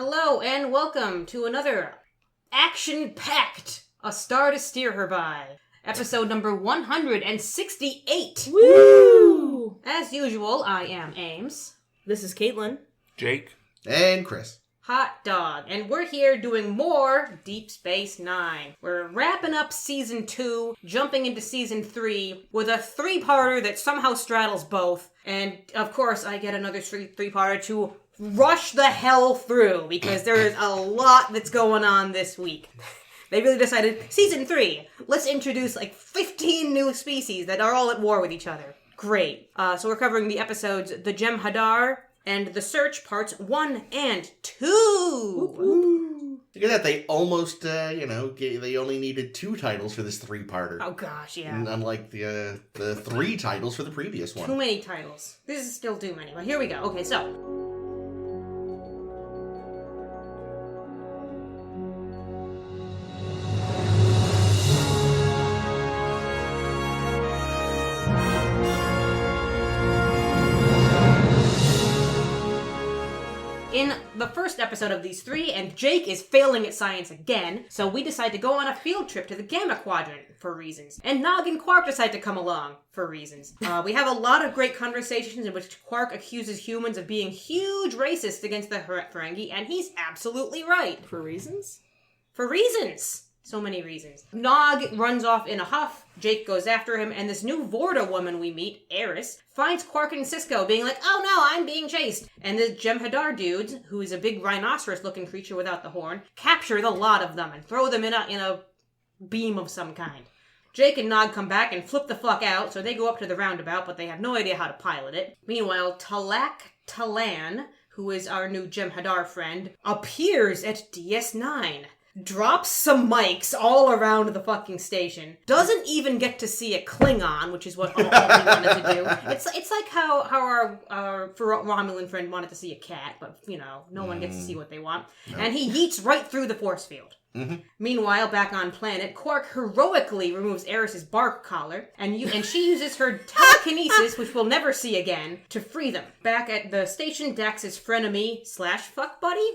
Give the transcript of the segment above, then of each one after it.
Hello and welcome to another action-packed A Star to Steer Her By, episode number 168. Woo! As usual, I am Ames. This is Caitlin. Jake. And Chris. Hot dog. And we're here doing more Deep Space Nine. We're wrapping up Season 2, jumping into Season 3, with a three-parter that somehow straddles both. And, of course, I get another three-parter to rush the hell through, because there is a lot that's going on this week. They really decided, Season 3, let's introduce like 15 new species that are all at war with each other. Great. So we're covering the episodes The Jem'Hadar and The Search, parts 1 and 2. Woo-hoo. Look at that, they almost, they only needed 2 titles for this 3-parter. Oh gosh, yeah. Unlike the 3 titles for the previous one. Too many titles. This is still too many, but here we go. Okay, so... in the first episode of these 3, and Jake is failing at science again, so we decide to go on a field trip to the Gamma Quadrant for reasons. And Nog and Quark decide to come along for reasons. We have a lot of great conversations in which Quark accuses humans of being huge racists against the Ferengi, and he's absolutely right. For reasons? For reasons! So many reasons. Nog runs off in a huff, Jake goes after him, and this new Vorta woman we meet, Eris, finds Quark and Sisko being like, oh no, I'm being chased. And the Jem'Hadar dudes, who is a big rhinoceros-looking creature without the horn, capture the lot of them and throw them in a beam of some kind. Jake and Nog come back and flip the fuck out, so they go up to the roundabout, but they have no idea how to pilot it. Meanwhile, Talak Talan, who is our new Jem'Hadar friend, appears at DS9. Drops some mics all around the fucking station. Doesn't even get to see a Klingon, which is what all we wanted to do. It's like how our Romulan friend wanted to see a cat, but, no one gets to see what they want. No. And he yeets right through the force field. Mm-hmm. Meanwhile, back on planet, Quark heroically removes Eris's bark collar, and she uses her telekinesis, which we'll never see again, to free them. Back at the station, Dax's frenemy / fuck buddy ?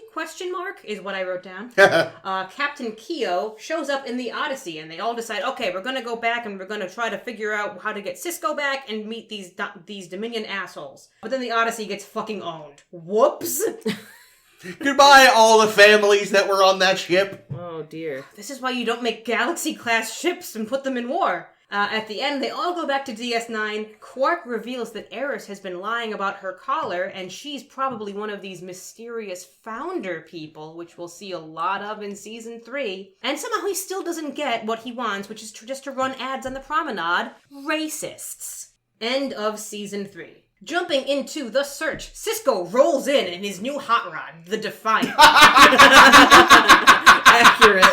Is what I wrote down. Captain Keo shows up in the Odyssey, and they all decide, okay, we're gonna go back and we're gonna try to figure out how to get Sisko back and meet these Dominion assholes. But then the Odyssey gets fucking owned. Whoops. Goodbye, all the families that were on that ship. Oh, dear. This is why you don't make Galaxy-class ships and put them in war. At the end, they all go back to DS9. Quark reveals that Eris has been lying about her collar, and she's probably one of these mysterious founder people, which we'll see a lot of in Season 3. And somehow he still doesn't get what he wants, which is just to run ads on the promenade. Racists. End of Season 3. Jumping into The Search, Sisko rolls in his new hot rod, the Defiant. Accurate.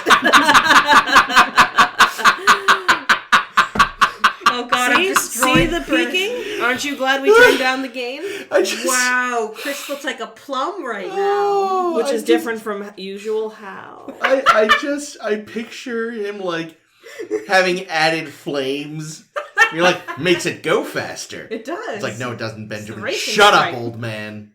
Oh god, I'm destroyed. See the peeking? Aren't you glad we turned down the game? Wow, Chris looks like a plum right now. Which is different from usual how. I picture him like having added flames. You're like, makes it go faster. It does. It's like, no, it doesn't, Benjamin. Shut up, old man.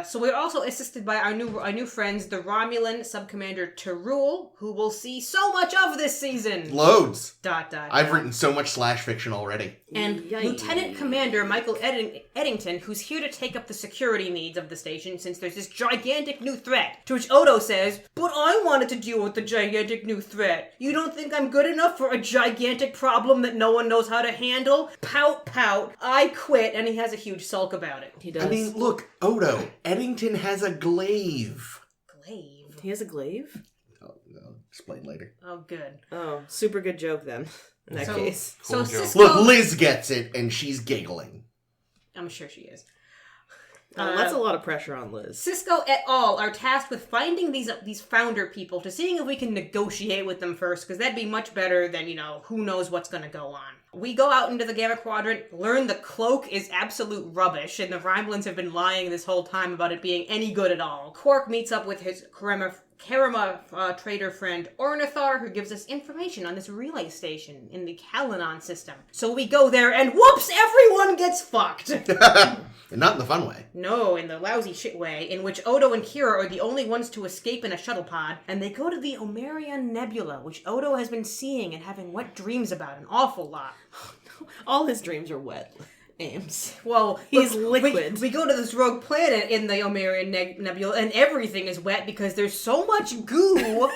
So we're also assisted by our new friends, the Romulan Subcommander Terul, who we'll see so much of this season. Loads. ... I've written so much slash fiction already. And Lieutenant Commander Michael Eddington, who's here to take up the security needs of the station since there's this gigantic new threat. To which Odo says, but I wanted to deal with the gigantic new threat. You don't think I'm good enough for a gigantic problem that no one knows how to handle? Pout, pout. I quit. And he has a huge sulk about it. He does. I mean, look, Odo, Eddington has a glaive. Glaive? He has a glaive? I'll explain later. Oh, good. Oh, super good joke then. In that case. So Cool Sisko... Look, Liz gets it, and she's giggling. I'm sure she is. That's a lot of pressure on Liz. Sisko et al. Are tasked with finding these founder people to seeing if we can negotiate with them first, because that'd be much better than, who knows what's going to go on. We go out into the Gamma Quadrant, learn the cloak is absolute rubbish, and the Romulans have been lying this whole time about it being any good at all. Quark meets up with his Karama trader friend Ornithar, who gives us information on this relay station in the Kalanon system. So we go there and whoops, everyone gets fucked. And not in the fun way. No, in the lousy shit way, in which Odo and Kira are the only ones to escape in a shuttle pod, and they go to the Omarion Nebula, which Odo has been seeing and having wet dreams about an awful lot. All his dreams are wet. Ames. Well, he's liquid. We go to this rogue planet in the Omarion Nebula, and everything is wet because there's so much goo,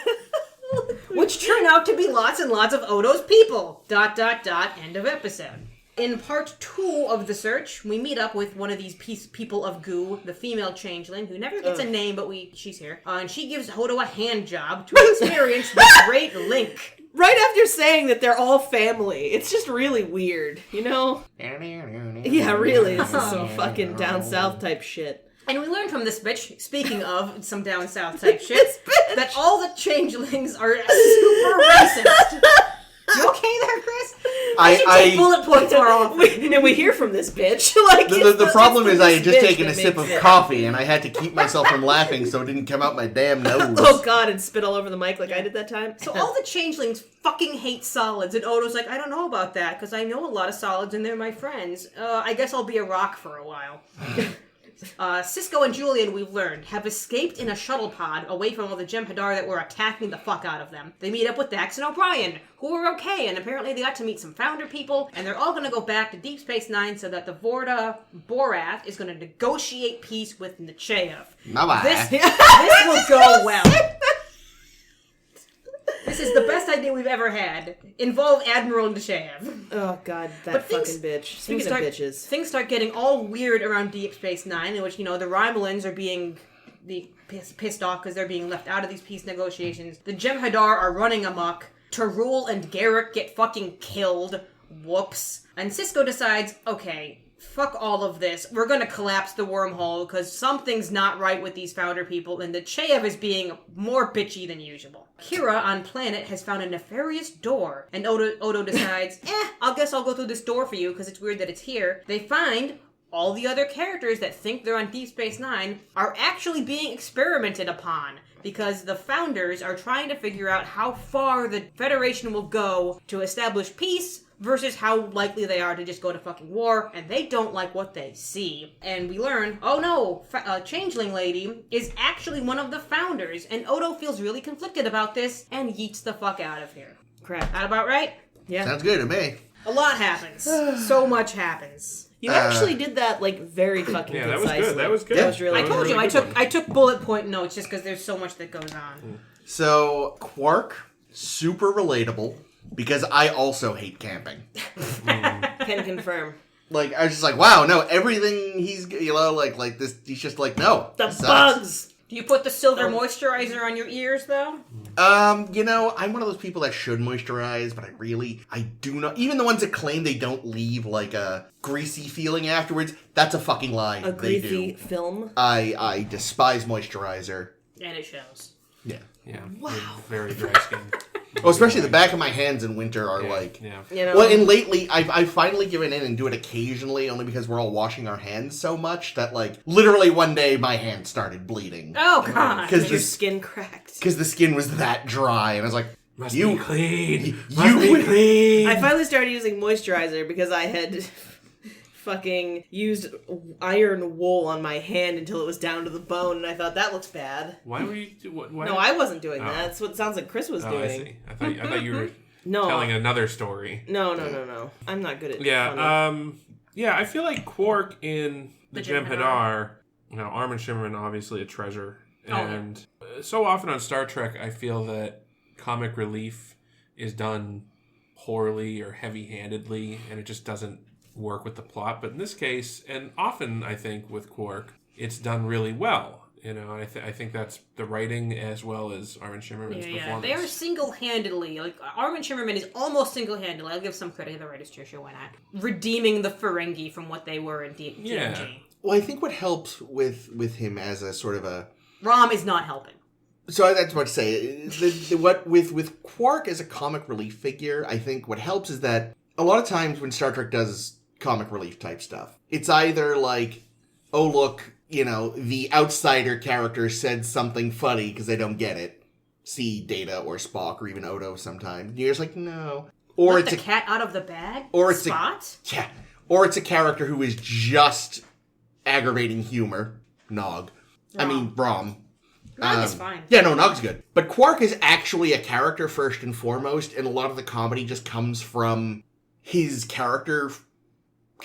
which turn out to be lots and lots of Odo's people. ... End of episode. In part 2 of the search, we meet up with one of these people of goo, the female changeling, who never gets a name, but she's here. And she gives Odo a hand job to experience the Great Link. Right after saying that they're all family. It's just really weird, you know? Yeah, really. This is some fucking down south type shit. And we learned from this bitch, speaking of some down south type shit, that all the changelings are super racist. You okay there, Chris? I should take bullet points more often. We hear from this bitch. The problem is I had just taken a sip of coffee and I had to keep myself from laughing so it didn't come out my damn nose. Oh god, and spit all over the mic like I did that time. So all the changelings fucking hate solids, and Odo's like, I don't know about that, because I know a lot of solids and they're my friends. I guess I'll be a rock for a while. Sisko and Julian, we've learned, have escaped in a shuttle pod away from all the Jem'Hadar that were attacking the fuck out of them. They meet up with Dax and O'Brien, who are okay, and apparently they got to meet some founder people, and they're all going to go back to Deep Space Nine so that the Vorta Borath is going to negotiate peace with Nechayev. Bye-bye. This will go well. This is the best idea we've ever had. Involve Admiral Nechayev. Oh god, that fucking bitch. Speaking of bitches. Things start getting all weird around Deep Space Nine, in which, the Romulans are being pissed off because they're being left out of these peace negotiations. The Jem'Hadar are running amok. Tarul and Garrick get fucking killed. Whoops. And Sisko decides, okay, fuck all of this. We're gonna collapse the wormhole because something's not right with these founder people, and Nechayev is being more bitchy than usual. Kira on planet has found a nefarious door, and Odo decides, I guess I'll go through this door for you because it's weird that it's here. They find all the other characters that think they're on Deep Space Nine are actually being experimented upon because the founders are trying to figure out how far the Federation will go to establish peace versus how likely they are to just go to fucking war, and they don't like what they see. And we learn, oh no, Changeling Lady is actually one of the founders, and Odo feels really conflicted about this and yeets the fuck out of here. Crap. That about right? Yeah. Sounds good to me. A lot happens. So much happens. You actually did that, very fucking concisely. That was good. Yeah. That was really I told really you, I took bullet point notes just because there's so much that goes on. So, Quark, super relatable, because I also hate camping. Can confirm. I was just like, wow, no, everything he's, like this, he's just like, no. The bugs! Do you put the silver moisturizer on your ears, though? I'm one of those people that should moisturize, but I do not. Even the ones that claim they don't leave, a greasy feeling afterwards, that's a fucking lie. A greasy film? I despise moisturizer. And it shows. Yeah. Yeah. Wow. Very dry skin. Oh, especially the back of my hands in winter are Yeah. Well, and lately, I've finally given in and do it occasionally, only because we're all washing our hands so much that, literally one day my hand started bleeding. Oh, God. Because your skin cracked. Because the skin was that dry, and I was like, Must be clean. I finally started using moisturizer because I had fucking used iron wool on my hand until it was down to the bone, and I thought, that looks bad. Why were you... Why No, I wasn't doing that. That's what it sounds like Chris was doing. I see. I thought you were No. telling another story. No. I'm not good at Yeah, I feel like Quark in the Jem'Hadar. Jem'Hadar, Armin Shimmerman, obviously a treasure. And so often on Star Trek, I feel that comic relief is done poorly or heavy-handedly, and it just doesn't work with the plot. But in this case, and often I think with Quark, it's done really well. I think that's the writing as well as Armin Shimmerman's performance. They are single-handedly, Armin Shimmerman is almost single-handedly, I'll give some credit to the writers' chair show went at, redeeming the Ferengi from what they were in TNG. Well, I think what helps with him as a sort of a... Rom is not helping. So that's what to say. With Quark as a comic relief figure, I think what helps is that a lot of times when Star Trek does comic relief type stuff, it's either oh look, the outsider character said something funny because they don't get it. see Data or Spock or even Odo sometimes. And you're just like, no. Or Let it's the cat out of the bag? Or it's Spot? Or it's a character who is just aggravating humor. Nog. I mean, Brahm. Nog is fine. Yeah, no, Nog's good. But Quark is actually a character first and foremost, and a lot of the comedy just comes from his character. I was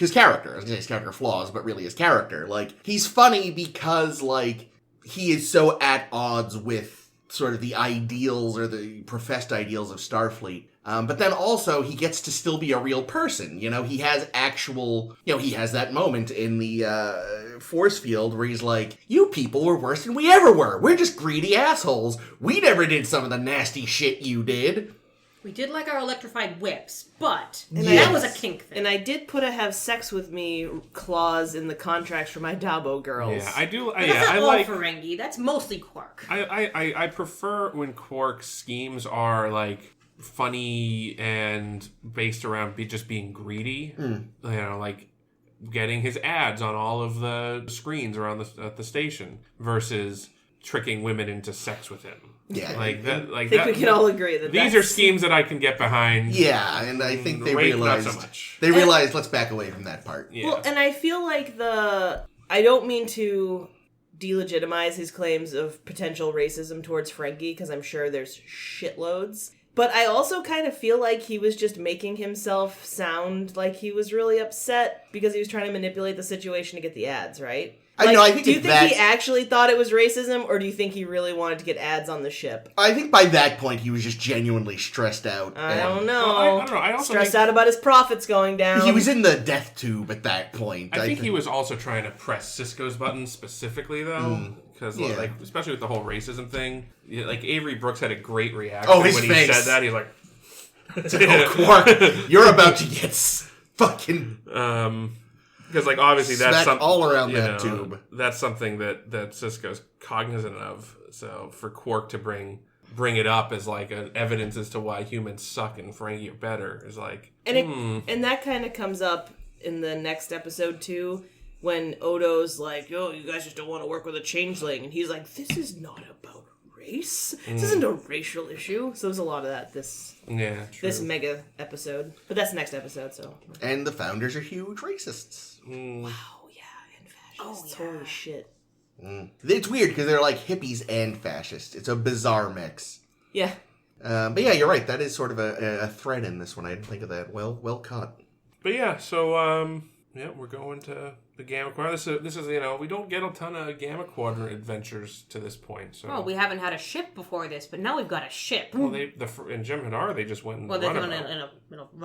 going to say his character flaws, but really his character. Like, he's funny because, like, he is so at odds with sort of the ideals or the professed ideals of Starfleet. But then also, he gets to still be a real person. You know, he has actual, he has that moment in the force field where he's like, you people were worse than we ever were. We're just greedy assholes. We never did some of the nasty shit you did. We did like our electrified whips, but that was a kink thing. And I did put a have sex with me clause in the contracts for my Dabo girls. Yeah, I do. That's not I all like Ferengi. That's mostly Quark. I prefer when Quark's schemes are like funny and based around just being greedy. You know, like getting his ads on all of the screens around at the station versus tricking women into sex with him. Yeah, like that. Like I think that, we can all agree that these are schemes that I can get behind. Yeah, and I think they Rape, realized not so much. they realized let's back away from that part. Yeah. Well, and I feel like I don't mean to delegitimize his claims of potential racism towards Ferengi, because I'm sure there's shitloads. But I also kind of feel like he was just making himself sound like he was really upset because he was trying to manipulate the situation to get the ads, right? I know. I think do you think he actually thought it was racism, or do you think he really wanted to get ads on the ship? I think by that point he was just genuinely stressed out. I don't know. Well, I don't know. I also stressed out about his profits going down. He was in the death tube at that point. I think he was also trying to press Sisko's button specifically, though, because like especially with the whole racism thing. Like Avery Brooks had a great reaction when he said that. He's like, "Oh, Quark, you're about to get fucking." Because, like, obviously that's something all around that tube. That's something that Sisko's cognizant of. So for Quark to bring it up as like an evidence as to why humans suck and Ferengi are better is like, and that kind of comes up in the next episode too, when Odo's like, "Oh, you guys just don't want to work with a changeling," and he's like, "This is not about race. This isn't a racial issue." So there's a lot of that this mega episode, but that's the next episode. So and the founders are huge racists. Wow, yeah, and fascists. Holy shit. It's weird because they're like hippies and fascists. It's a bizarre mix. Yeah. But yeah, you're right. That is sort of a thread in this one. I didn't think of that. Well caught. But yeah, so we're going to the Gamma Quadrant. This is we don't get a ton of Gamma Quadrant adventures to this point. So we haven't had a ship before this, but now we've got a ship. Well, in Jem'Hadar they just went. Well, they've gone in a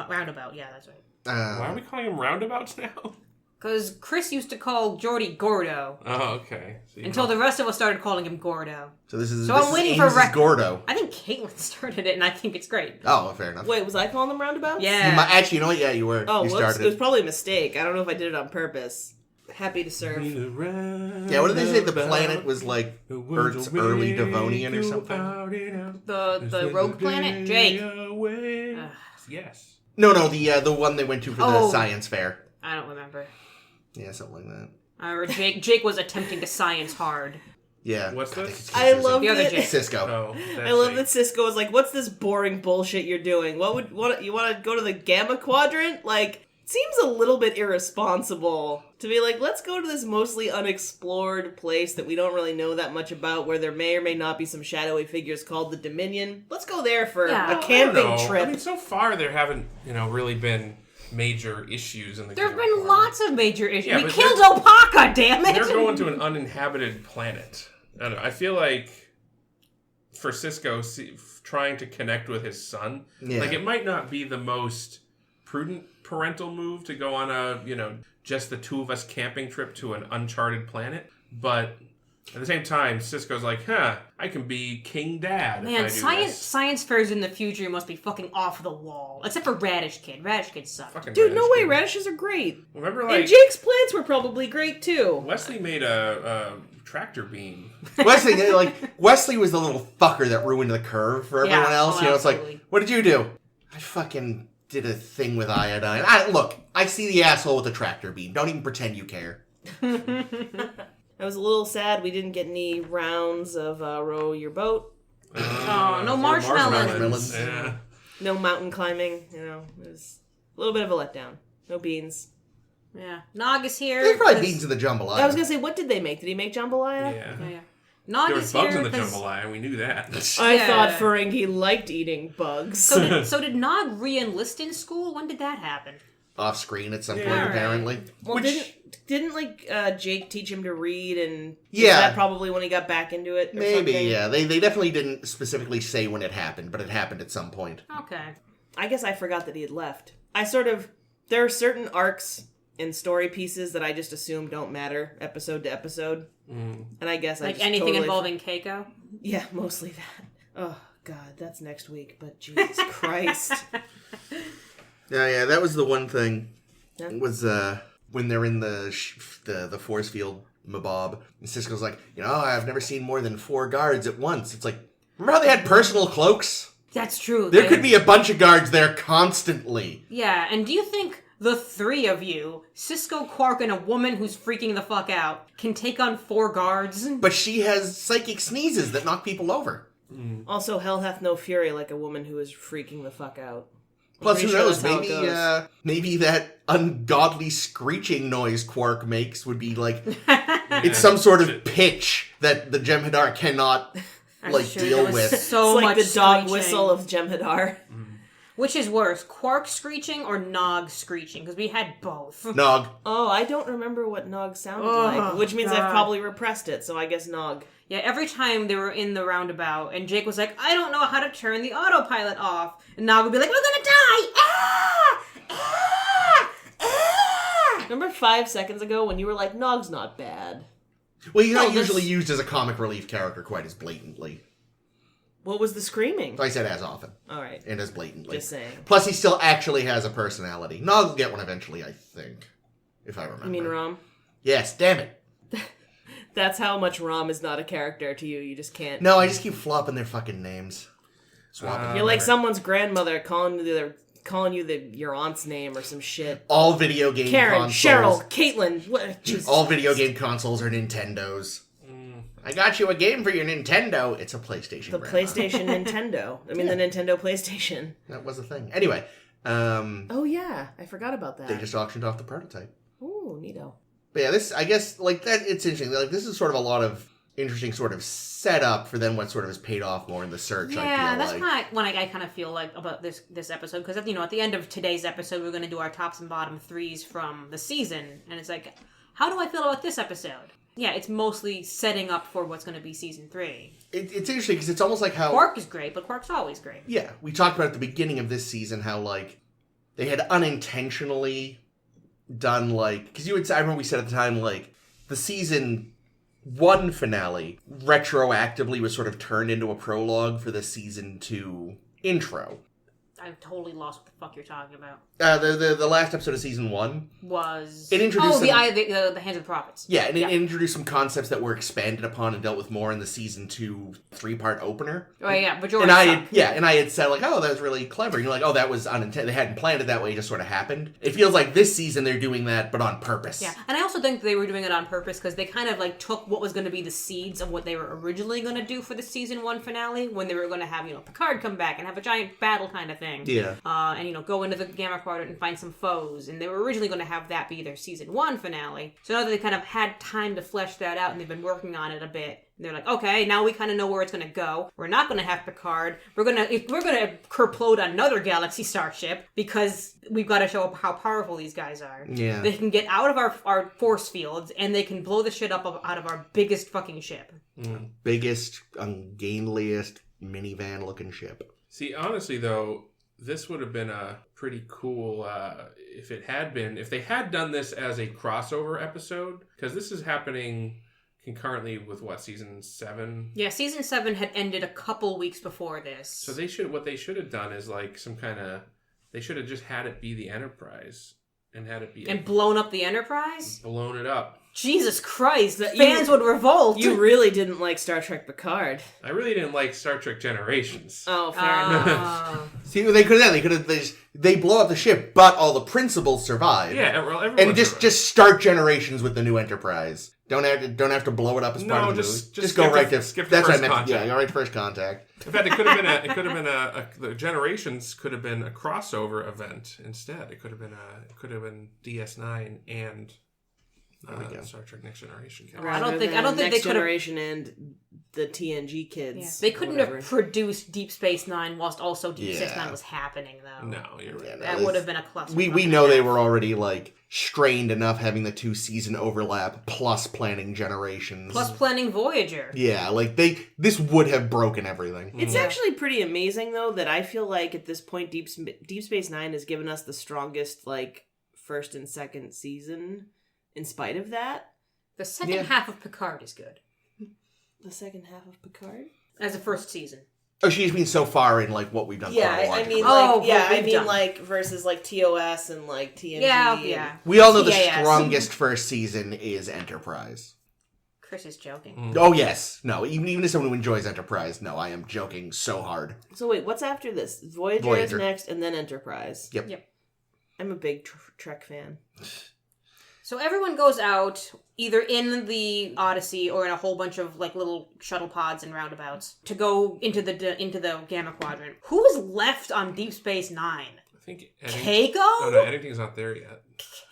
roundabout. Yeah, that's right. Why are we calling them roundabouts now? Because Chris used to call Geordi Gordo. Oh, okay. Until the rest of us started calling him Gordo. I'm waiting for Gordo. I think Caitlin started it, and I think it's great. Oh, fair enough. Wait, was I calling them roundabouts? Yeah. Actually, you know what? Yeah, you were. Oh, you started it was probably a mistake. I don't know if I did it on purpose. Happy to serve. Yeah, what did they say? The planet was like Earth's early Devonian or something? The rogue planet? Jake. Yes. No, the one they went to for the science fair. I don't remember. Yeah, something like that. I remember Jake was attempting to science hard. Yeah. What's this? I love the other Jake. Cisco. Oh, I love that Sisko was like, "What's this boring bullshit you're doing? You want to go to the Gamma Quadrant? Like, seems a little bit irresponsible to be like, let's go to this mostly unexplored place that we don't really know that much about, where there may or may not be some shadowy figures called the Dominion. Let's go there for a camping trip." I mean, so far there haven't, really been major issues in the. There's been lots of major issues. Yeah, we killed Opaka, damn it! They're going to an uninhabited planet. I don't know. I feel like for Sisko trying to connect with his son, like it might not be the most prudent parental move to go on a, just the two of us camping trip to an uncharted planet, but at the same time, Sisko's like, I can be King Dad. Man, if I do this. science fairs in the future must be fucking off the wall. Except for Radish Kid. Radish Kid sucked. Fucking Dude, no way, Kid. radishes are great. Remember, And Jake's plants were probably great, too. Wesley made a tractor beam. Wesley was the little fucker that ruined the curve for everyone else. It's absolutely. like, what did you do? I fucking did a thing with iodine. I see the asshole with the tractor beam. Don't even pretend you care. I was a little sad we didn't get any rounds of row your boat. no marshmallows. Yeah. No mountain climbing, you know. It was a little bit of a letdown. No beans. Yeah. Nog is here. There's probably beans in the jambalaya. I was going to say, what did they make? Did he make jambalaya? Yeah. Nog There is was bugs here in the 'cause- jambalaya, we knew that. I Yeah. thought Ferengi liked eating bugs. So did Nog re-enlist in school? When did that happen? Off screen at some point, right. apparently. Well, Which, didn't Jake teach him to read, and Yeah. is that probably when he got back into it? Or maybe, something? yeah. They definitely didn't specifically say when it happened, but it happened at some point. Okay. I guess I forgot that he had left. There are certain arcs in story pieces that I just assume don't matter episode to episode, and I guess I Like just anything totally involving Keiko? Yeah, mostly that. Oh God, that's next week. But Jesus Christ. Yeah, that was the one thing. Yeah. Was when they're in the force field mabob, and Sisko's like, I've never seen more than 4 guards at once. It's like, remember how they had personal cloaks? That's true. There could be a bunch of guards there constantly. Yeah, and do you think the 3 of you, Sisko, Quark, and a woman who's freaking the fuck out, can take on 4 guards? But she has psychic sneezes that knock people over. Also, hell hath no fury like a woman who is freaking the fuck out. Plus, who Pretty sure knows? that's how it goes. Maybe that ungodly screeching noise Quark makes would be like it's some sort of pitch that the Jem'Hadar cannot Sure, deal there was with. So It's like much the dog screeching. whistle of Jem'Hadar. Which is worse, Quark screeching or Nog screeching? Because we had both. Nog. Oh, I don't remember what Nog sounded Oh, like, which means God. I've probably repressed it, so I guess Nog. Yeah, every time they were in the roundabout, and Jake was like, I don't know how to turn the autopilot off. And Nog would be like, we're gonna die! Ah! Ah! Ah! Remember 5 seconds ago when you were like, Nog's not bad? Well, he's No, not usually that's- used as a comic relief character quite as blatantly. What was the screaming? I said as often Alright, and as blatantly. just saying. Plus, he still actually has a personality. Nog will get one eventually, I think, if I remember. You mean Rom? Yes, damn it. That's how much Rom is not a character to you. You just can't. No, I just keep flopping their fucking names. Swapping. You're like someone's grandmother calling you your aunt's name or some shit. All video game Karen, consoles. Cheryl, Caitlin. What? Jesus. All video game consoles are Nintendos. I got you a game for your Nintendo. It's a PlayStation. The Grandma. PlayStation Nintendo. I mean, the Nintendo PlayStation. That was a thing. Anyway, Oh, yeah. I forgot about that. they just auctioned off the prototype. Ooh, neato. But yeah, this, I guess, that it's interesting. Like, this is sort of a lot of interesting sort of setup for then what sort of has paid off more in the search, Yeah, I feel that's like. kind of what I kind of feel like about this episode. Because, at the end of today's episode, we're going to do our tops and bottom 3s from the season. And it's like, how do I feel about this episode? Yeah, it's mostly setting up for what's going to be season 3. It's interesting because it's almost like how... Quark is great, but Quark's always great. Yeah, we talked about at the beginning of this season how, they had unintentionally done, because I remember we said at the time, the season 1 finale retroactively was sort of turned into a prologue for the season 2 intro. I've totally lost what the fuck you're talking about. The last episode of season 1 Was... It introduced the some- Hands of the Prophets. Yeah, and it introduced some concepts that were expanded upon and dealt with more in the season 2 3-part opener. Oh, yeah, And majority I had said that was really clever. And you're like, oh, that was unintended. They hadn't planned it that way. It just sort of happened. It feels like this season they're doing that, but on purpose. Yeah, and I also think they were doing it on purpose because they kind of took what was going to be the seeds of what they were originally going to do for the season 1 finale when they were going to have Picard come back and have a giant battle kind of thing. Yeah. And go into the Gamma Quadrant and find some foes, and they were originally going to have that be their season 1 finale. So now that they kind of had time to flesh that out and they've been working on it a bit, they're like, okay, now we kind of know where it's going to go. We're not going to have Picard. We're going to kerplode another galaxy starship because we've got to show how powerful these guys are. Yeah. They can get out of our force fields and they can blow the shit up out of our biggest fucking ship. Biggest, ungainliest minivan looking ship. See, honestly, though, this would have been a pretty cool if they had done this as a crossover episode, because this is happening concurrently with season 7. Yeah, season 7 had ended a couple weeks before this. So what they should have done is they should have just had it be the Enterprise and had it be and blown up the Enterprise? blown it up. Jesus Christ, fans would revolt. You really didn't like Star Trek Picard. I really didn't like Star Trek Generations. Oh, fair enough. See, they could have. They blow up the ship, but all the principals survive. Yeah, well, everyone And just start Generations with the new Enterprise. Don't have to blow it up as part of the movie. Just go skip right the- to skip the that's what I first meant. contact. Yeah, go right to first contact. In fact, it could have been the Generations could have been a crossover event instead. It could have been DS9 and Star Trek Next Generation. I don't think Next they could have. Generation and the TNG kids. Yeah. They couldn't have produced Deep Space Nine whilst also Deep Space Yeah. Nine was happening, though. No, you're right. Yeah, no, That would have been a cluster. We know they were already like strained enough having the 2-season overlap plus planning Generations. Plus planning Voyager. Yeah, like this would have broken everything. It's actually pretty amazing, though, that I feel like at this point, Deep Space Nine has given us the strongest, like, first and second season in spite of that. The second half of Picard is good. The second half of Picard? As a first season. Oh, she's been so far in like what we've done. Yeah, I chronologically. mean, like, versus, like, TOS and, like, TNG. Yeah. We all know the TAS. strongest first season is Enterprise. Chris is joking. Oh yes, no. Even as someone who enjoys Enterprise, no, I am joking so hard. So wait, what's after this? Voyager is next, and then Enterprise. Yep. I'm a big Trek fan. So everyone goes out either in the Odyssey or in a whole bunch of like little shuttle pods and roundabouts to go into the Gamma Quadrant. Who is left on Deep Space Nine? I think Keiko? Oh no, Eddington's not there yet.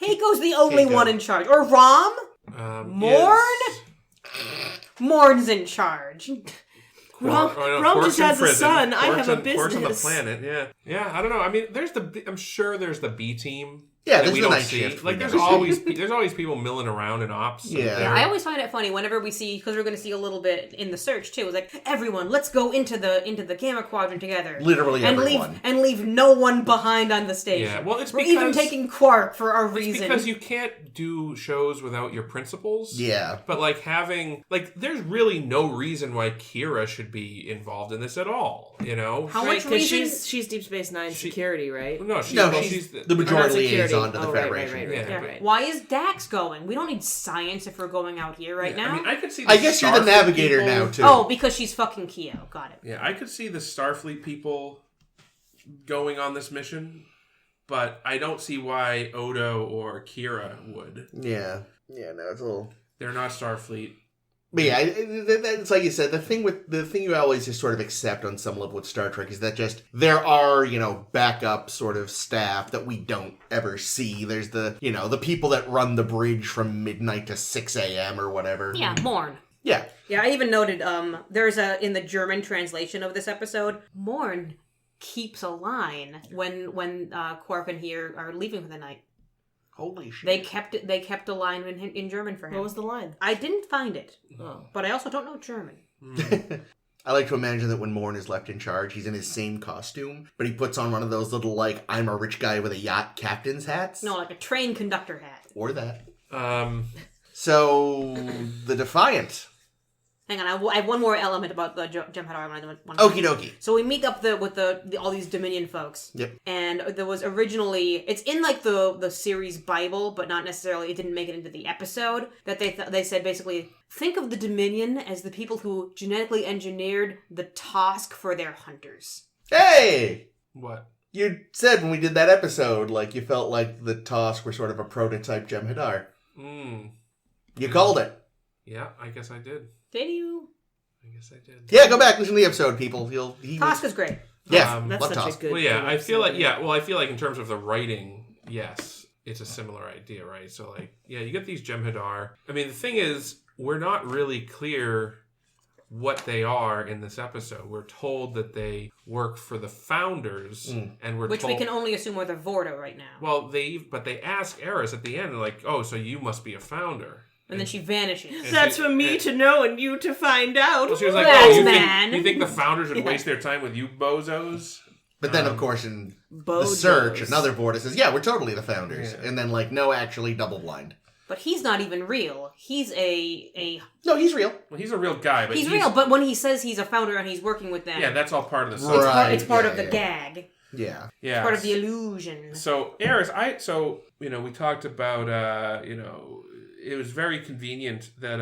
Keiko's the only Keiko. one in charge. Or Rom? Morn? Morn's in charge. Rom just has a son. I have a business. Quark's on the planet. Yeah. I don't know. I mean, I'm sure there's the B team. Yeah, that there's we the don't night see. shift. Like, there's always people milling around in ops. Yeah. I always find it funny whenever we see, because we're going to see a little bit in the search too. It's like, everyone, let's go into the Gamma Quadrant together. Literally and everyone. leave no one behind on the station. Yeah, well, it's we're because even taking Quark for our reason. Because you can't do shows without your principals. Yeah. But like there's really no reason why Kira should be involved in this at all. You know? How Right, much because reason? she's Deep Space Nine security, right? No, she's the majority liaison to the Federation. Right. Why is Dax going? We don't need science if we're going out here right now. I mean, I could see. I guess you're the Starfleet navigator people- now too. Oh, because she's fucking Keo. Got it. Yeah, I could see the Starfleet people going on this mission, but I don't see why Odo or Kira would. Yeah. Yeah. No, it's a little. They're not Starfleet. But yeah, it's like you said. The thing you always just sort of accept on some level with Star Trek is that just there are backup sort of staff that we don't ever see. There's the people that run the bridge from midnight to 6 a.m. or whatever. Yeah, Morn. Yeah. Yeah, I even noted there's in the German translation of this episode, Morn keeps a line when Quark and he are leaving for the night. Holy shit. They kept a line in German for him. What was the line? I didn't find it. Oh. But I also don't know German. I like to imagine that when Morn is left in charge, he's in his same costume, but he puts on one of those little, like, I'm a rich guy with a yacht captain's hats. No, like a train conductor hat. Or that. Um, So, the Defiant. Hang on, I have one more element about the Jem'Hadar. Okie dokie. So we meet up with all these Dominion folks. Yep. And there was originally, it's in like the series Bible, but not necessarily, it didn't make it into the episode, that they said basically, think of the Dominion as the people who genetically engineered the Tosk for their hunters. Hey! what? You said when we did that episode, like, you felt like the Tosk were sort of a prototype Jem'Hadar. You called it. Yeah, I guess I did. Did you? I guess I did. Yeah, go back, listen to the episode, people. Tosk is great. Yeah, That's love such Tosk. a good. Well, yeah, good I feel like episode. in terms of the writing, yes, it's a similar idea, right? So, like, yeah, you get these Jem'Hadar. I mean, the thing is, we're not really clear what they are in this episode. We're told that they work for the founders, and we're Which told, we can only assume are the Vorta right now. Well, they ask Eris at the end, like, oh, so you must be a founder. And then she vanishes. And That's she- for me and- to know and you to find out. Well, she was like, That's oh, man. you think the founders would waste their time with you bozos? But then, of course, in the Bojos. search, another Vorta says, yeah, we're totally the founders. Yeah. And then, like, no, actually, double blind. But he's not even real. He's a No, he's real. Well, he's a real guy, but he's real, but when he says he's a founder and he's working with them, yeah, that's all part of the Right. stuff. it's part yeah, of the yeah. gag. Yeah. Yeah, It's part of the illusion. So Eris, we talked about it was very convenient that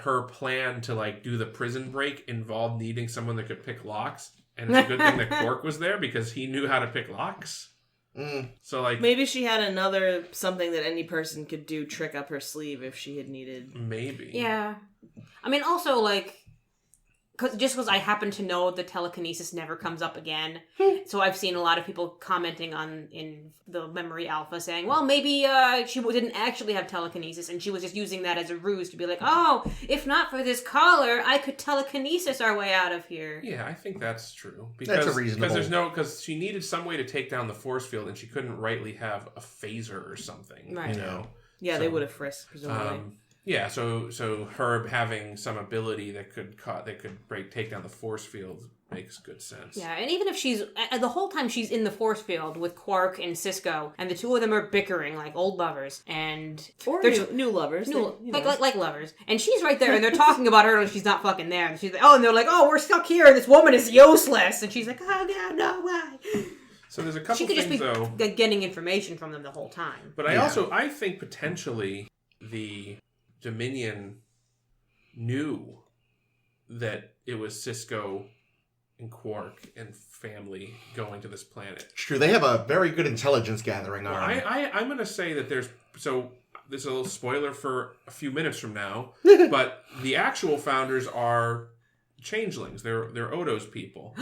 her plan to like do the prison break involved needing someone that could pick locks, and it's a good thing that Quark was there because he knew how to pick locks. So, like... Maybe she had another something that any person could do trick up her sleeve if she had needed. Maybe. Yeah. I mean, also, like... Just because I happen to know the telekinesis never comes up again. So I've seen a lot of people commenting in the Memory Alpha saying, well, maybe she didn't actually have telekinesis and she was just using that as a ruse to be like, oh, if not for this collar, I could telekinesis our way out of here. Yeah, I think that's true. That's a reasonable... Because she needed some way to take down the force field and she couldn't rightly have a phaser or something. Right. You know? Yeah, so, they would have frisked, presumably. Yeah, so Herb having some ability that could take down the force field makes good sense. Yeah, and even if she's the whole time she's in the force field with Quark and Sisko, and the two of them are bickering like old lovers, and or new lovers, like lovers, and she's right there, and they're talking about her, and she's not fucking there, and she's like, and they're like, oh, we're stuck here, and this woman is useless, and she's like, oh God, no, why? So there's a couple she could things just be getting information from them the whole time. But I think potentially the Dominion knew that it was Sisko and Quark and family going to this planet. It's true. They have a very good intelligence gathering arm. I'm going to say that there's... So, this is a little spoiler for a few minutes from now, but the actual founders are changelings. They're Odo's people.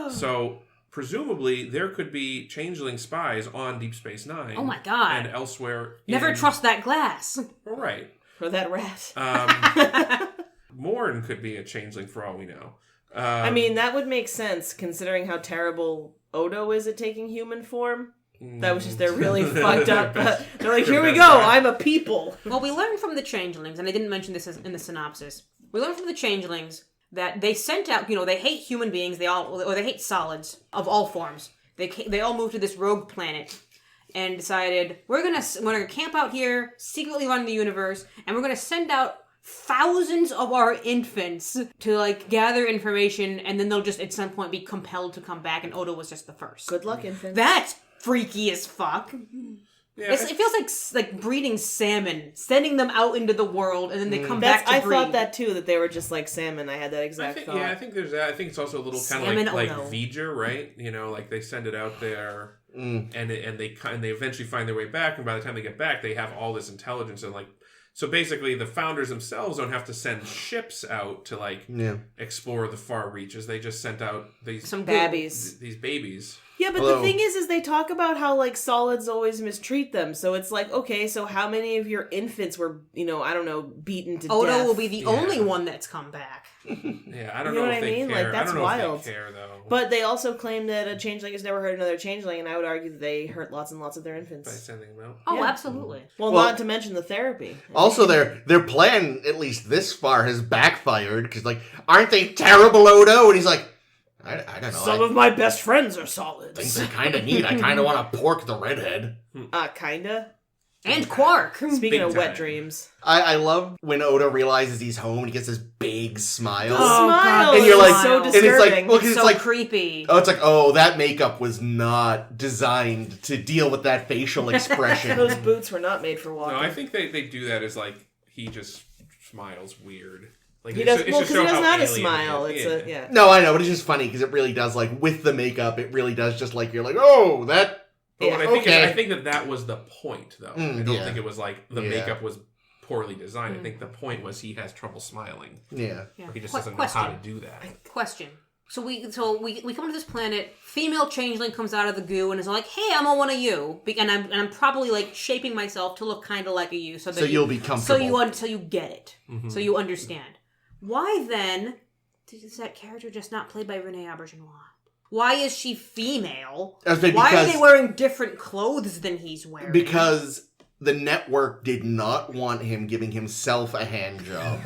So... Presumably, there could be changeling spies on Deep Space Nine. Oh my God. And elsewhere. Never trust that glass. Right. Or that rat. Morn could be a changeling for all we know. I mean, that would make sense considering how terrible Odo is at taking human form. That was just, they're really fucked up. They're like, here we go, I'm a people. Well, we learned from the changelings, and I didn't mention this in the synopsis. We learned from the changelings that they sent out, they hate human beings, they hate solids of all forms. They all moved to this rogue planet and decided, we're gonna camp out here, secretly run the universe, and we're gonna send out thousands of our infants to, gather information, and then they'll just, at some point, be compelled to come back, and Odo was just the first. Good luck, infants. That's freaky as fuck. Yeah, it feels like breeding salmon, sending them out into the world, and then they come back to breed. I thought that too, that they were just like salmon. I had that exact thought. Yeah, I think there's that. I think it's also a little kind of like V'ger, right? Like they send it out there, and they eventually find their way back, and by the time they get back, they have all this intelligence and So basically, the founders themselves don't have to send ships out to explore the far reaches. They just sent out these babies. These babies. Yeah, but the thing is they talk about how solids always mistreat them. So it's like, okay, so how many of your infants were, beaten to death? Odo will be the only one that's come back. Yeah, I don't know if they care. That's wild. If they care, though. But they also claim that a changeling has never hurt another changeling, and I would argue that they hurt lots and lots of their infants. By sending them out. Oh, yeah. Absolutely. Well, not to mention the therapy. Also, their plan, at least this far, has backfired, because, aren't they terrible, Odo? And he's like, I don't know. Some of my best friends are solids. I think they're kind of neat. I kind of want to pork the redhead. Kinda. And Quark. Speaking of wet dreams. I love when Odo realizes he's home and he gets this big smile. Oh, God. And you're like, so disturbing. It's so creepy. Oh, it's like, that makeup was not designed to deal with that facial expression. Those boots were not made for walking. No, I think they do that as he just smiles weird. He does, because he doesn't have a smile. It's No, I know, but it's just funny because it really does, with the makeup, it really does just you're like, oh, that... But I think that was the point, though. I don't think it was the makeup was poorly designed. I think the point was he has trouble smiling. Yeah. He just doesn't know how to do that. Question. So we come to this planet, female changeling comes out of the goo and is like, hey, I'm on one of you. And I'm probably shaping myself to look kind of like a you. So you'll be comfortable. So you get it. Mm-hmm. So you understand. Why then is that character just not played by Renee Auberjonois? Why is she female? Why are they wearing different clothes than he's wearing? Because the network did not want him giving himself a hand job.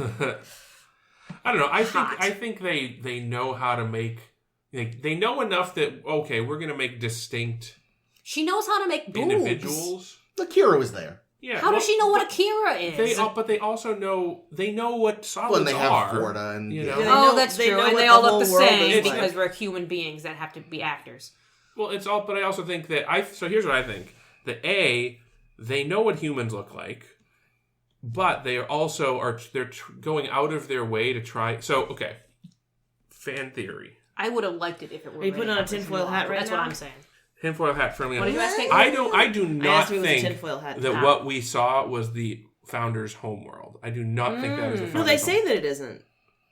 I don't know. I think they know how to make... They know enough that, okay, we're going to make distinct... She knows how to make boobs. Individuals. Akira was there. Yeah, how does she know what Akira is? But they also know what solids are. When they have Forda and that's true. And they all look the same because we're human beings that have to be actors. Well, it's all. But I also think that So here's what I think: that they know what humans look like, but they also they're going out of their way to try. So okay, fan theory. I would have liked it if it were. Are you putting on a tinfoil hat right now? That's what I'm saying. Tinfoil hat firmly What on. did you ask me? I do I not asked if it was a think tinfoil hat. that what we saw was the Founder's homeworld. I do not think that is the Founder's No, they say home- that it isn't.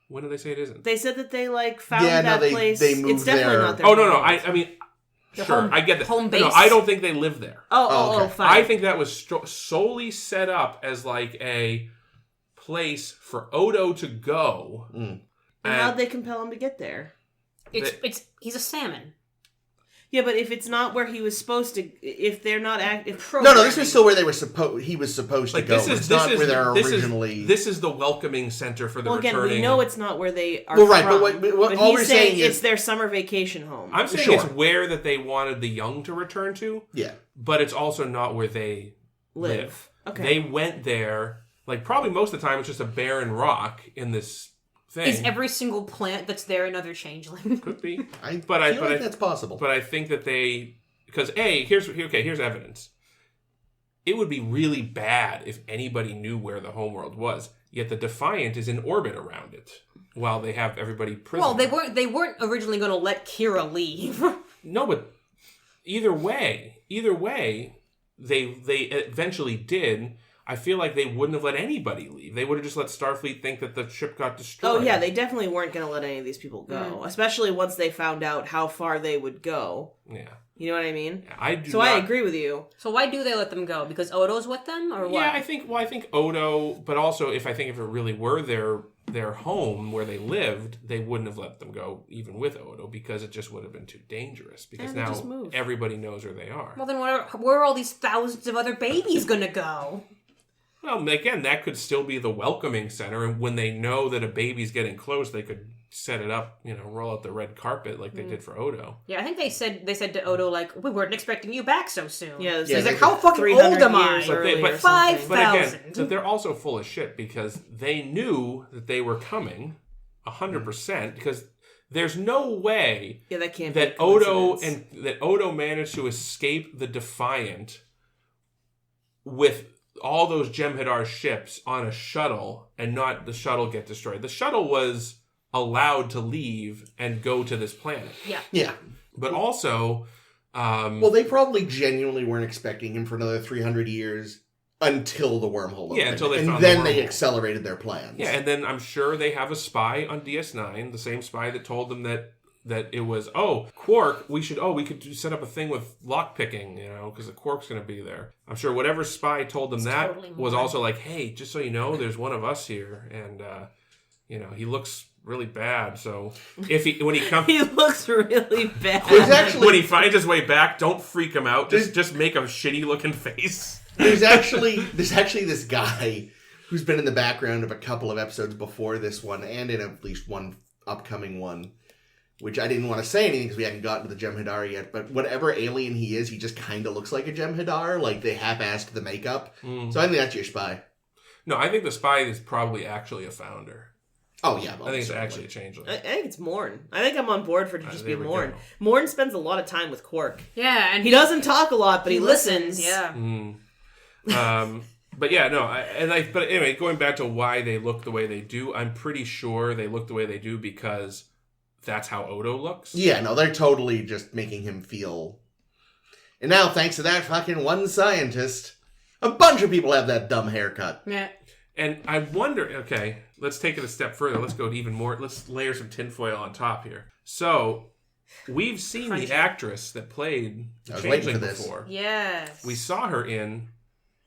When do they say it isn't? They said that they found place. they moved it's definitely there. not their Oh no, home. I mean, The sure, home- I get that. home No, base? I don't think they live there. Oh, okay. fine. I think that was solely set up as like a place for Odo to go. Mm. And how'd they compel him to get there? He's a salmon. Yeah, but if it's not where he was supposed to, if they're not No, this was still where they were he was supposed to Like go. this is where they're this originally. this is the welcoming center for the Well, again, returning. we know it's not where they are. Well, right, from, but what all he's we're saying is it's their summer vacation home. I'm saying Sure. it's where that they wanted the young to return to, yeah. but it's also not where they live. Okay. They went there, like probably most of the time it's just a barren rock in this thing. Is every single plant that's there another changeling? Could be. I But feel like that's possible. But I think that because here's evidence. It would be really bad if anybody knew where the homeworld was. Yet the Defiant is in orbit around it, while they have everybody prisoner. Well, they weren't originally going to let Kira leave. No, but either way, they eventually did. I feel like they wouldn't have let anybody leave. They would have just let Starfleet think that the ship got destroyed. Oh yeah, they definitely weren't going to let any of these people go, especially once they found out how far they would go. Yeah. You know what I mean? I do. So I agree with you. So why do they let them go? Because Odo's with them, or what? Yeah, I think Odo, but also if it really were their home where they lived, they wouldn't have let them go even with Odo because it just would have been too dangerous. Because And they just now move. everybody knows where they are. Well, then where are all these thousands of other babies going to go? Well, again, that could still be the welcoming center, and when they know that a baby's getting close, they could set it up, roll out the red carpet like they did for Odo. Yeah, I think they said to Odo, like, we weren't expecting you back so soon. Yeah, He's like, how fucking old am I? years early But- or something. But again, 5,000. they're also full of shit because they knew that they were coming 100% because there's no way Yeah, that can't be that a coincidence. Odo managed to escape the Defiant with all those Jem'Hadar ships on a shuttle and not the shuttle get destroyed. The shuttle was allowed to leave and go to this planet. Yeah. Yeah. But also, Well, they probably genuinely weren't expecting him for another 300 years until the wormhole opened. Yeah, until they and found the then they wormhole. accelerated their plans. yeah, and then I'm sure they have a spy on DS9, the same spy that told them that it was, Quark, we could set up a thing with lockpicking, because the Quark's going to be there. I'm sure whatever spy told them that totally was more. also like, hey, just so you know, there's one of us here, and, he looks really bad, so when he comes... He looks really bad. There's actually when he finds his way back, don't freak him out. Just make a shitty looking face. there's actually this guy who's been in the background of a couple of episodes before this one, and in at least one upcoming one, which I didn't want to say anything because we hadn't gotten to the Jem'Hadar yet. But whatever alien he is, he just kind of looks like a Jem'Hadar. Like they half-assed the makeup. So I think that's your spy. No, I think the spy is probably actually a founder. Oh yeah, I think it's actually a changeling. I think it's Morn. I think I'm on board for it to just be there we Morn. go. Morn spends a lot of time with Quark. Yeah, and He doesn't talk a lot, but he listens. Yeah. But yeah, no, but anyway, going back to why they look the way they do, I'm pretty sure they look the way they do because that's how Odo looks. Yeah, no, they're totally just making him feel. And now, thanks to that fucking one scientist, a bunch of people have that dumb haircut. Yeah. And I wonder, okay, let's take it a step further. Let's go to even more. Let's layer some tinfoil on top here. So, we've seen the actress that played I the was waiting Changeling for this. before. Yes. We saw her in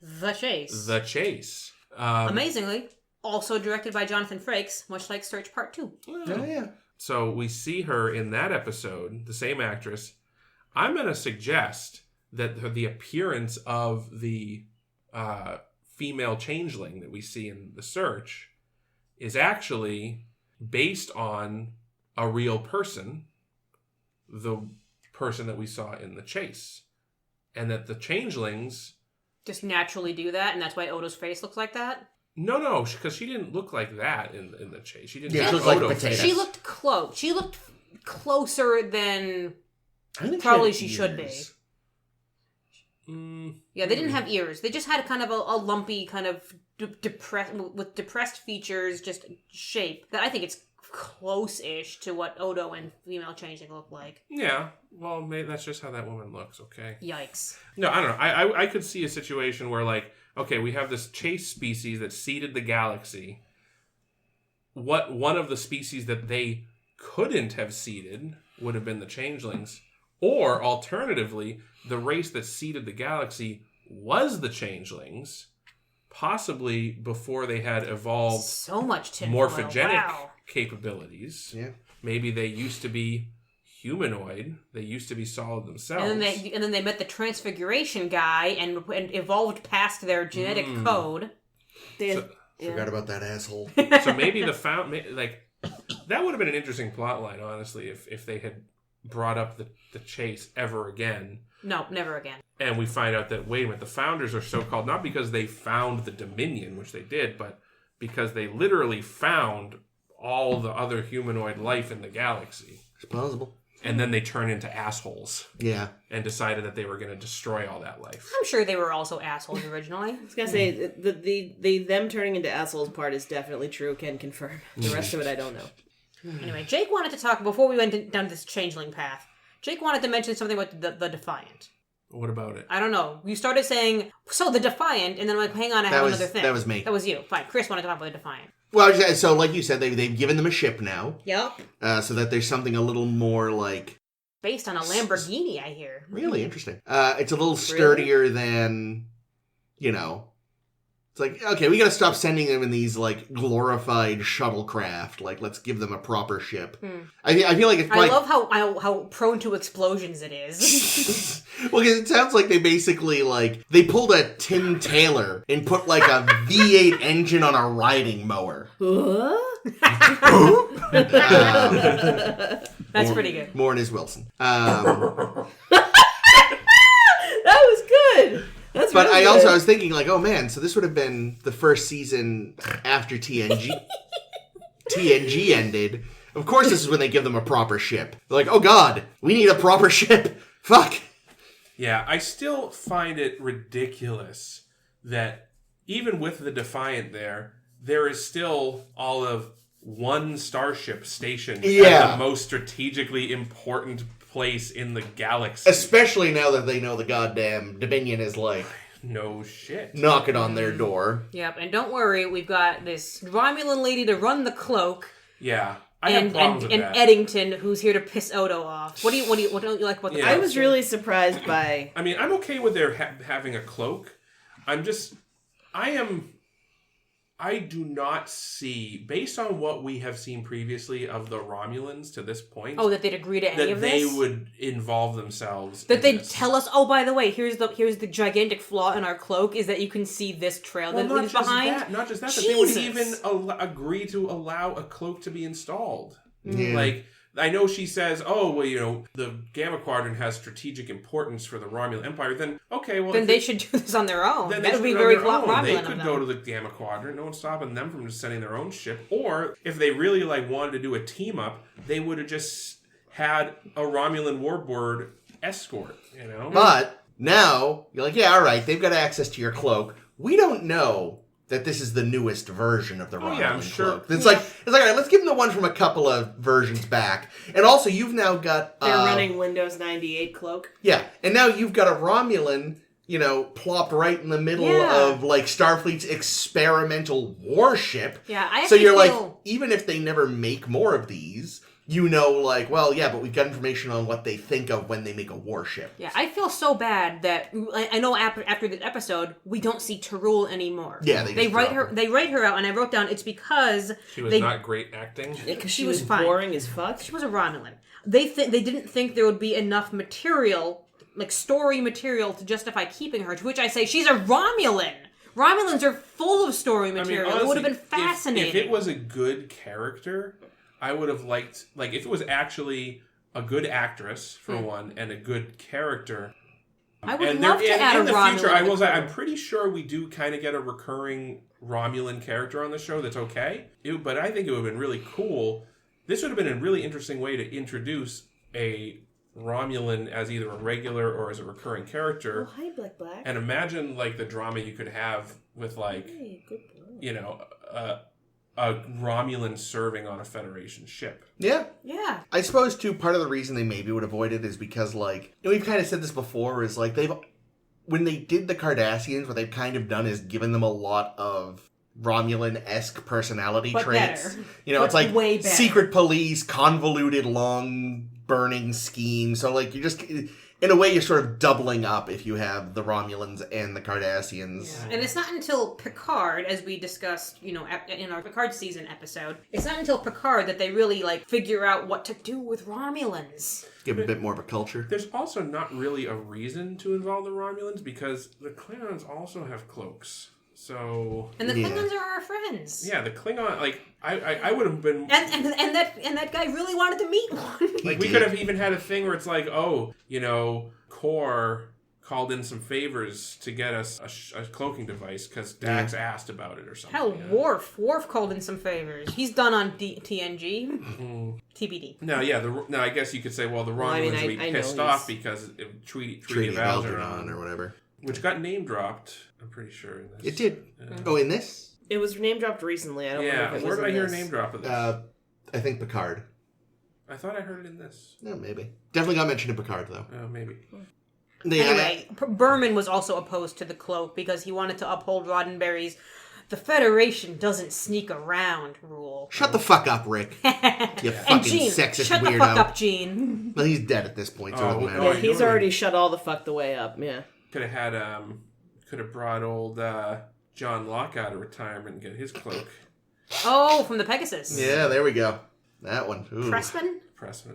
The Chase. The Chase. Amazingly, also directed by Jonathan Frakes, much like Search Part 2. Oh, yeah. So we see her in that episode, the same actress. I'm going to suggest that the appearance of the female changeling that we see in The Search is actually based on a real person, the person that we saw in The Chase. And that the changelings... Just naturally do that, and that's why Odo's face looks like that? No, because she didn't look like that in The Chase. She didn't Yeah, have she looked like Odo a potato. face. She looked close. She looked closer than I think probably had she should be. ears. Yeah, they didn't have ears. They just had kind of a lumpy, kind of depressed features, just shape. That I think it's close-ish to what Odo and female changeling look like. Yeah, well, maybe that's just how that woman looks, okay? Yikes. No, I don't know. I could see a situation where, like, okay, we have this chase species that seeded the galaxy. One of the species that they couldn't have seeded would have been the changelings. Or, alternatively, the race that seeded the galaxy was the changelings, possibly before they had evolved so much tinfoil. morphogenic capabilities. Yeah. Maybe they used to be humanoid. They used to be solid themselves. And then they met the transfiguration guy and evolved past their genetic code. Forgot about that asshole. So maybe that would have been an interesting plot line, honestly, if they had brought up the chase ever again. No, never again. And we find out that, wait a minute, the Founders are so-called not because they found the Dominion, which they did, but because they literally found all the other humanoid life in the galaxy. It's possible. And then they turn into assholes. Yeah. And decided that they were going to destroy all that life. I'm sure they were also assholes originally. I was gonna say the them turning into assholes part is definitely true. Can confirm. The rest of it I don't know. Anyway, Jake wanted to talk before we went down this changeling path. Jake wanted to mention something about the Defiant. What about it? I don't know. You started saying, so the Defiant, and then I'm like, hang on, I have another thing. That was me. That was you. Fine. Chris wanted to talk about the Defiant. Well, so like you said, they've given them a ship now. Yep. So that there's something a little more like... Based on a Lamborghini, I hear. Really interesting. It's a little sturdier than, it's like, okay, we gotta stop sending them in these, like, glorified shuttlecraft. Like, let's give them a proper ship. I feel like it's probably... I love how prone to explosions it is. Well, because it sounds like they basically, like, they pulled a Tim Taylor and put, like, a V8 engine on a riding mower. That's pretty good. More in his Wilson. That was good. That's but really I good. was thinking, like, oh man, so this would have been the first season after TNG ended. Of course, this is when they give them a proper ship. They're like, oh god, we need a proper ship. Fuck. Yeah, I still find it ridiculous that even with the Defiant there is still all of one starship stationed at the most strategically important place in the galaxy. Especially now that they know the goddamn Dominion is, like... No shit. Knocking on their door. Yep, and don't worry, we've got this Romulan lady to run the cloak. Yeah. I have problems with that. Eddington, who's here to piss Odo off. What don't you like about the I was really surprised by... I mean, I'm okay with their having a cloak. I do not see, based on what we have seen previously of the Romulans to this point... Oh, that they'd agree to any of this? That they would involve themselves That they'd tell us, oh, by the way, here's the gigantic flaw in our cloak, is that you can see this trail that leaves behind. Not just that, Jesus. but they would even agree to allow a cloak to be installed. Yeah. Like, I know she says, oh, well, the Gamma Quadrant has strategic importance for the Romulan Empire. Then, okay, well... Then they should do this on their own. Then That would be very Romulan of them. They could go to the Gamma Quadrant. No one's stopping them from just sending their own ship. Or, if they really, wanted to do a team-up, they would have just had a Romulan warbird escort, But, now, you're like, yeah, alright, they've got access to your cloak. We don't know that this is the newest version of the Romulan I'm sure. cloak. It's like, all right, let's give them the one from a couple of versions back. And also, you've now got... They're running Windows 98 cloak. Yeah, and now you've got a Romulan, plopped right in the middle of, like, Starfleet's experimental warship. Yeah, I So you're feel... like, even if they never make more of these... but we've got information on what they think of when they make a warship. Yeah, I feel so bad that I know after this episode we don't see Tarul anymore. Yeah, they write her out, and I wrote down it's because she was not great acting. Yeah, because she was was fine. boring as fuck. She was a Romulan. They didn't think there would be enough material, like story material, to justify keeping her. To which I say she's a Romulan. Romulans are full of story material. Honestly, it would have been fascinating. If it was a good character, I would have liked, if it was actually a good actress, for one, and a good character. I would love to add in a the Romulan. future, I will say, I'm pretty sure we do kind of get a recurring Romulan character on the show that's okay. But I think it would have been really cool. This would have been a really interesting way to introduce a Romulan as either a regular or as a recurring character. Oh, hi, Black. And imagine, the drama you could have with, Hey, good boy. a Romulan serving on a Federation ship. Yeah. Yeah. I suppose, too, part of the reason they maybe would avoid it is because, like, and we've kind of said this before, is, like, when they did the Cardassians, what they've kind of done is given them a lot of Romulan-esque personality But traits. better. You know, But it's like way better. secret police, convoluted, long, burning scheme. So, like, you just... In a way, you're sort of doubling up if you have the Romulans and the Cardassians. Yeah. And it's not until Picard, as we discussed, in our Picard season episode, it's not until Picard that they really, like, figure out what to do with Romulans. Give them a bit more of a culture. There's also not really a reason to involve the Romulans because the Klingons also have cloaks. So... And the Klingons are our friends. Yeah, the Klingon, like, I would have been... And that guy really wanted to meet one. Like, we could have even had a thing where it's like, Kor called in some favors to get us a cloaking device because Dax asked about it or something. Hell, Worf called in some favors. He's done on TNG. TBD. No, I guess you could say, well, the Romulans would be pissed off because Treaty of Algernon or whatever. Which got name dropped, I'm pretty sure, in this. It did. Oh, in this? It was name dropped recently. I don't know if it was where did I hear a this. name drop of this? I think Picard. I thought I heard it in this. No, maybe. Definitely got mentioned in Picard, though. Oh, maybe. Anyway, Berman was also opposed to the cloak because he wanted to uphold Roddenberry's "the Federation doesn't sneak around" rule. Shut the fuck up, Rick. You fucking Gene, sexist shut weirdo. the fuck up, Gene. Well, he's dead at this point, so it doesn't matter. Yeah, he's already shut all the fuck the way up, yeah. Could have brought old John Locke out of retirement and get his cloak. Oh, from the Pegasus. Yeah, there we go. That one. Ooh. Pressman?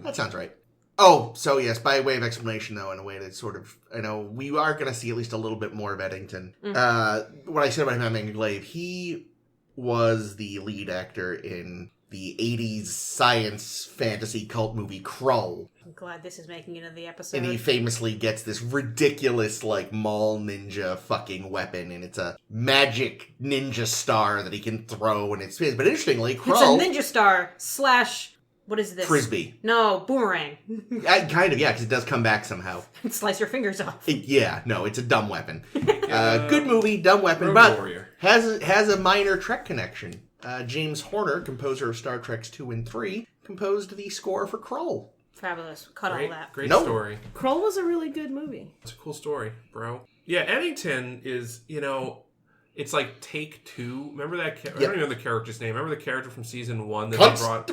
That sounds right. Oh, so yes, by way of explanation, though, in a way that sort of, I know, we are going to see at least a little bit more of Eddington. What I said about him having a glaive, he was the lead actor in the 80s science fantasy cult movie Krull. I'm glad this is making it into the episode. And he famously gets this ridiculous, like, mall ninja fucking weapon, and it's a magic ninja star that he can throw, and it spins. But interestingly, Krull... It's a ninja star / what is this? Frisbee. No, boomerang. Kind of, yeah, because it does come back somehow. Slice your fingers off. It's a dumb weapon. Good movie, dumb weapon, but Warrior. has a minor Trek connection. James Horner, composer of Star Treks 2 and 3, composed the score for Krull. Fabulous. Cut all that. Great Nope. story. Krull was a really good movie. It's a cool story, bro. Yeah, Eddington is, it's like Take Two. Remember that? I don't even know the character's name. Remember the character from season 1 that they brought?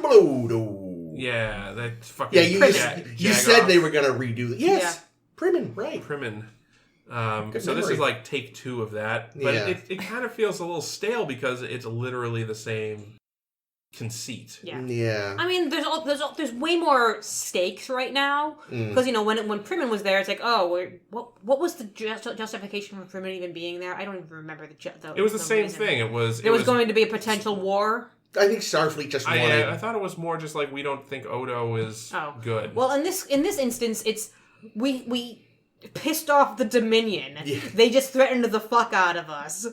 Yeah, that fucking... Yeah, you said they were going to redo it. Yes, Yeah. Primin, right. Primin. Good So this memory. is like Take Two of that. But Yeah. it kind of feels a little stale because it's literally the same conceit. Yeah. I mean, there's way more stakes right now because when Primin was there, it's like, what was the justification for Primin even being there? I don't even remember the It was the same reason. thing. It was going to be a potential war. I think Starfleet just wanted... I thought it was more just like we don't think Odo is good. Well, in this instance, it's we pissed off the Dominion. Yeah. They just threatened the fuck out of us.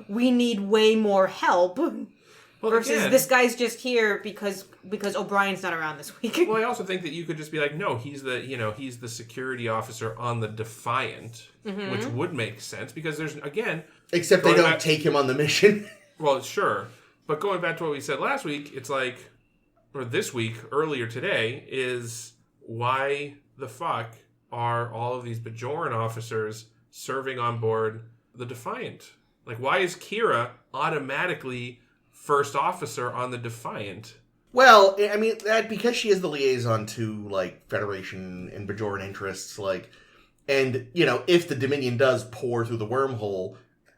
We need way more help. Well, versus again, this guy's just here because O'Brien's not around this week. Well, I also think that you could just be like, no, he's the security officer on the Defiant, which would make sense because there's Except they don't take him on the mission. Well, sure. But going back to what we said last week, it's like, or this week, earlier today, is why the fuck are all of these Bajoran officers serving on board the Defiant? Like, why is Kira automatically first officer on the Defiant? Well, I mean, because she is the liaison to, like, Federation and Bajoran interests, like, and, if the Dominion does pour through the wormhole...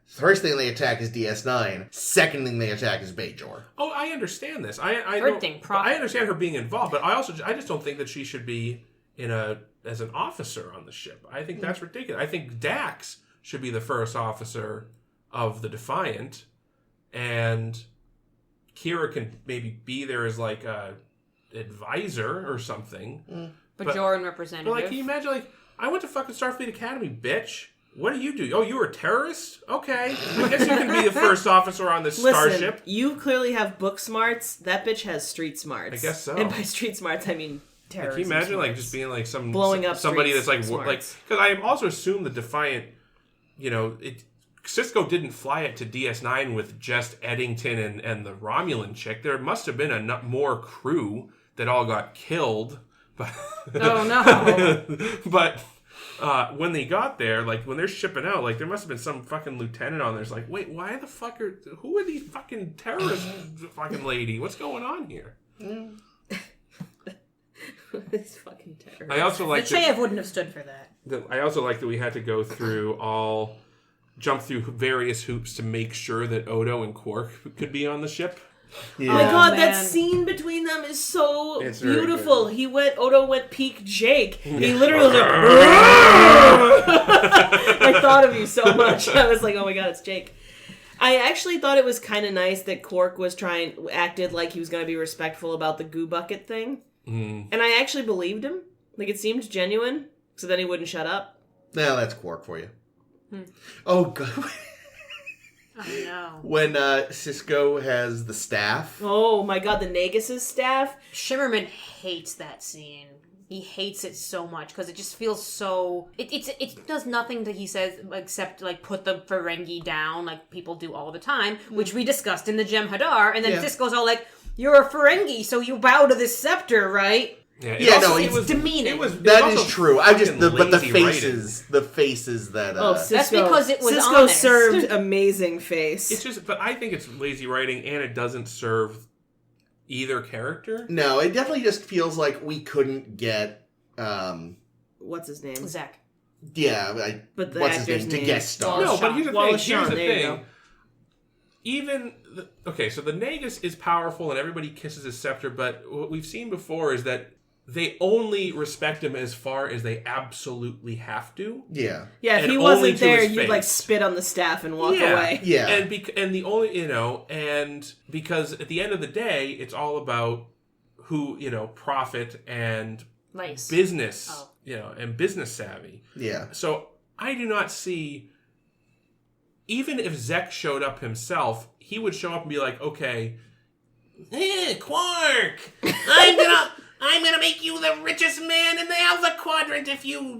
First thing they attack is DS9. Second thing they attack is Bajor. Oh, I understand this. I understand her being involved, but I just don't think that she should be as an officer on the ship. I think that's ridiculous. I think Dax should be the first officer of the Defiant, and Kira can maybe be there as like a advisor or something. Bajoran representative. But like, can you imagine? Like, I went to fucking Starfleet Academy, bitch. What do you do? Oh, you were a terrorist? Okay. I guess you can be the first officer on this starship. Listen, you clearly have book smarts. That bitch has street smarts. I guess so. And by street smarts, I mean terrorism. Can you imagine, smarts. like, just being like somebody Blowing up that's like, streets because I also assume the Defiant, it Sisko didn't fly it to DS9 with just Eddington and the Romulan chick. There must have been more crew that all got killed. But Oh no. but when they got there, like when they're shipping out, like there must have been some fucking lieutenant on there. It's like, wait, who are these fucking terrorists? Fucking lady, what's going on here? This fucking terror. I also like Chev wouldn't have stood for that. I also like that we had to go through jump through various hoops to make sure that Odo and Quark could be on the ship. Yeah. Oh my god, man. that scene between them is so It's very beautiful. Odo went peak Jake. He literally was like, I thought of you so much. I was like, oh my god, it's Jake. I actually thought it was kind of nice that Quark acted like he was going to be respectful about the goo bucket thing. And I actually believed him. Like, it seemed genuine, so then he wouldn't shut up. No, that's Quark for you. Oh, God. Oh no. When Sisko has the staff. Oh my god, the Nagus' staff. Shimmerman hates that scene. He hates it so much because it just feels so. It does nothing that he says except like put the Ferengi down like people do all the time, which we discussed in the Jem'Hadar. And then Sisko's all like, "You're a Ferengi, so you bow to this scepter, right?" It's demeaning. That is true. I just but the faces that. Cisco, that's because it was Sisko honest. served amazing face. It's just, but I think it's lazy writing, and it doesn't serve either character. No, it definitely just feels like we couldn't get. What's his name? Zach. Yeah, But the what's his actor's name to name- guest star? No, but here's the Wallace thing. Shawn, there you go. Even so the Nagus is powerful, and everybody kisses his scepter. But what we've seen before is that they only respect him as far as they absolutely have to. Yeah. Yeah, if And he only wasn't to there, his you'd face. like spit on the staff and walk away. Yeah. And the only and because at the end of the day, it's all about who profit and Nice. business, Oh. and business savvy. Yeah. So I do not see. Even if Zek showed up himself, he would show up and be like, "Okay, Quark, I'm gonna make you the richest man in the Alpha Quadrant if you."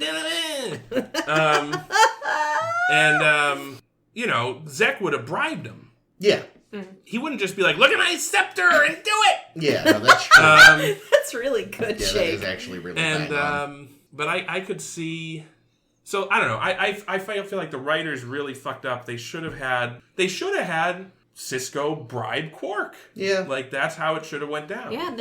Zek would have bribed him. Yeah. He wouldn't just be like, "Look at my scepter and do it." Yeah, no, that's true. That's really good, Yeah, that Jake. is actually really And bang on. but I could see. So I don't know. I feel like the writers really fucked up. They should have had Sisko bribe Quark. Yeah. Like that's how it should have went down. Yeah,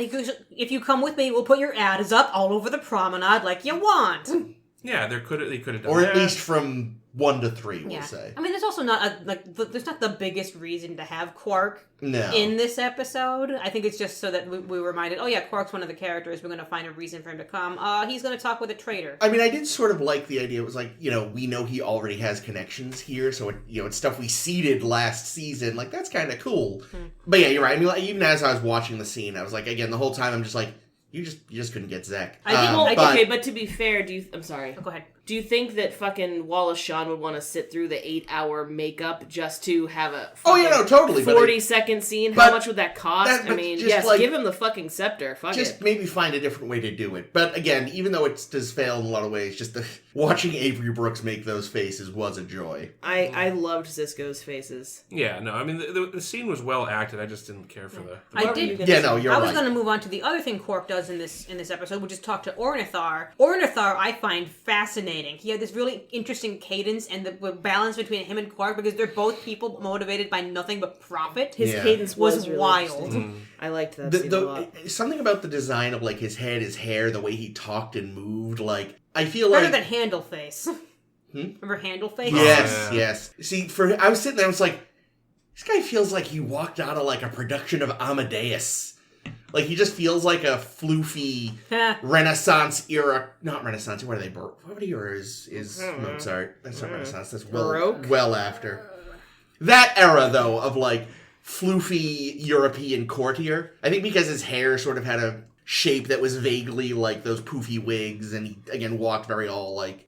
if you come with me, we'll put your ads up all over the promenade like you want. Yeah, they could have done Or that. at least from 1 to 3, we'll Yeah. say. I mean, there's also not there's not the biggest reason to have Quark No. in this episode. I think it's just so that we were reminded, oh yeah, Quark's one of the characters. We're going to find a reason for him to come. He's going to talk with a traitor. I mean, I did sort of like the idea. It was like, we know he already has connections here, so it's stuff we seeded last season. Like, that's kind of cool. But yeah, you're right. I mean, like, even as I was watching the scene, I was like, again, the whole time I'm just like, you just couldn't get Zek. But to be fair, I'm sorry. Oh, go ahead. Do you think that fucking Wallace Shawn would want to sit through the 8-hour makeup just to have a totally. 40-second scene? How much would that cost? but I mean, just yes, like- give him the fucking scepter. Fuck Just it. maybe find a different way to do it. But again, even though it does fail in a lot of ways, just watching Avery Brooks make those faces was a joy. I loved Sisko's faces. Yeah, no, I mean the scene was well acted. I just didn't care for the I did. Yeah, no, you're I right. was going to move on to the other thing Quark does in this episode, which is talk to Ornithar. Ornithar, I find fascinating. He had this really interesting cadence and the balance between him and Quark because they're both people motivated by nothing but profit. His Yeah. cadence was really wild. interesting. I liked that scene a lot. Something about the design of like his head, his hair, the way he talked and moved, like I feel Better like than Handleface. Remember Handleface? Yes, Yeah. yes. See, I was sitting there, I was like, this guy feels like he walked out of like a production of Amadeus. Like he just feels like a floofy Renaissance era. Not Renaissance. What are they? What era is? No, I'm sorry. That's not Renaissance. That's Baroque? well after that era, though, of like floofy European courtier. I think because his hair sort of had a shape that was vaguely like those poofy wigs, and he again walked very all like.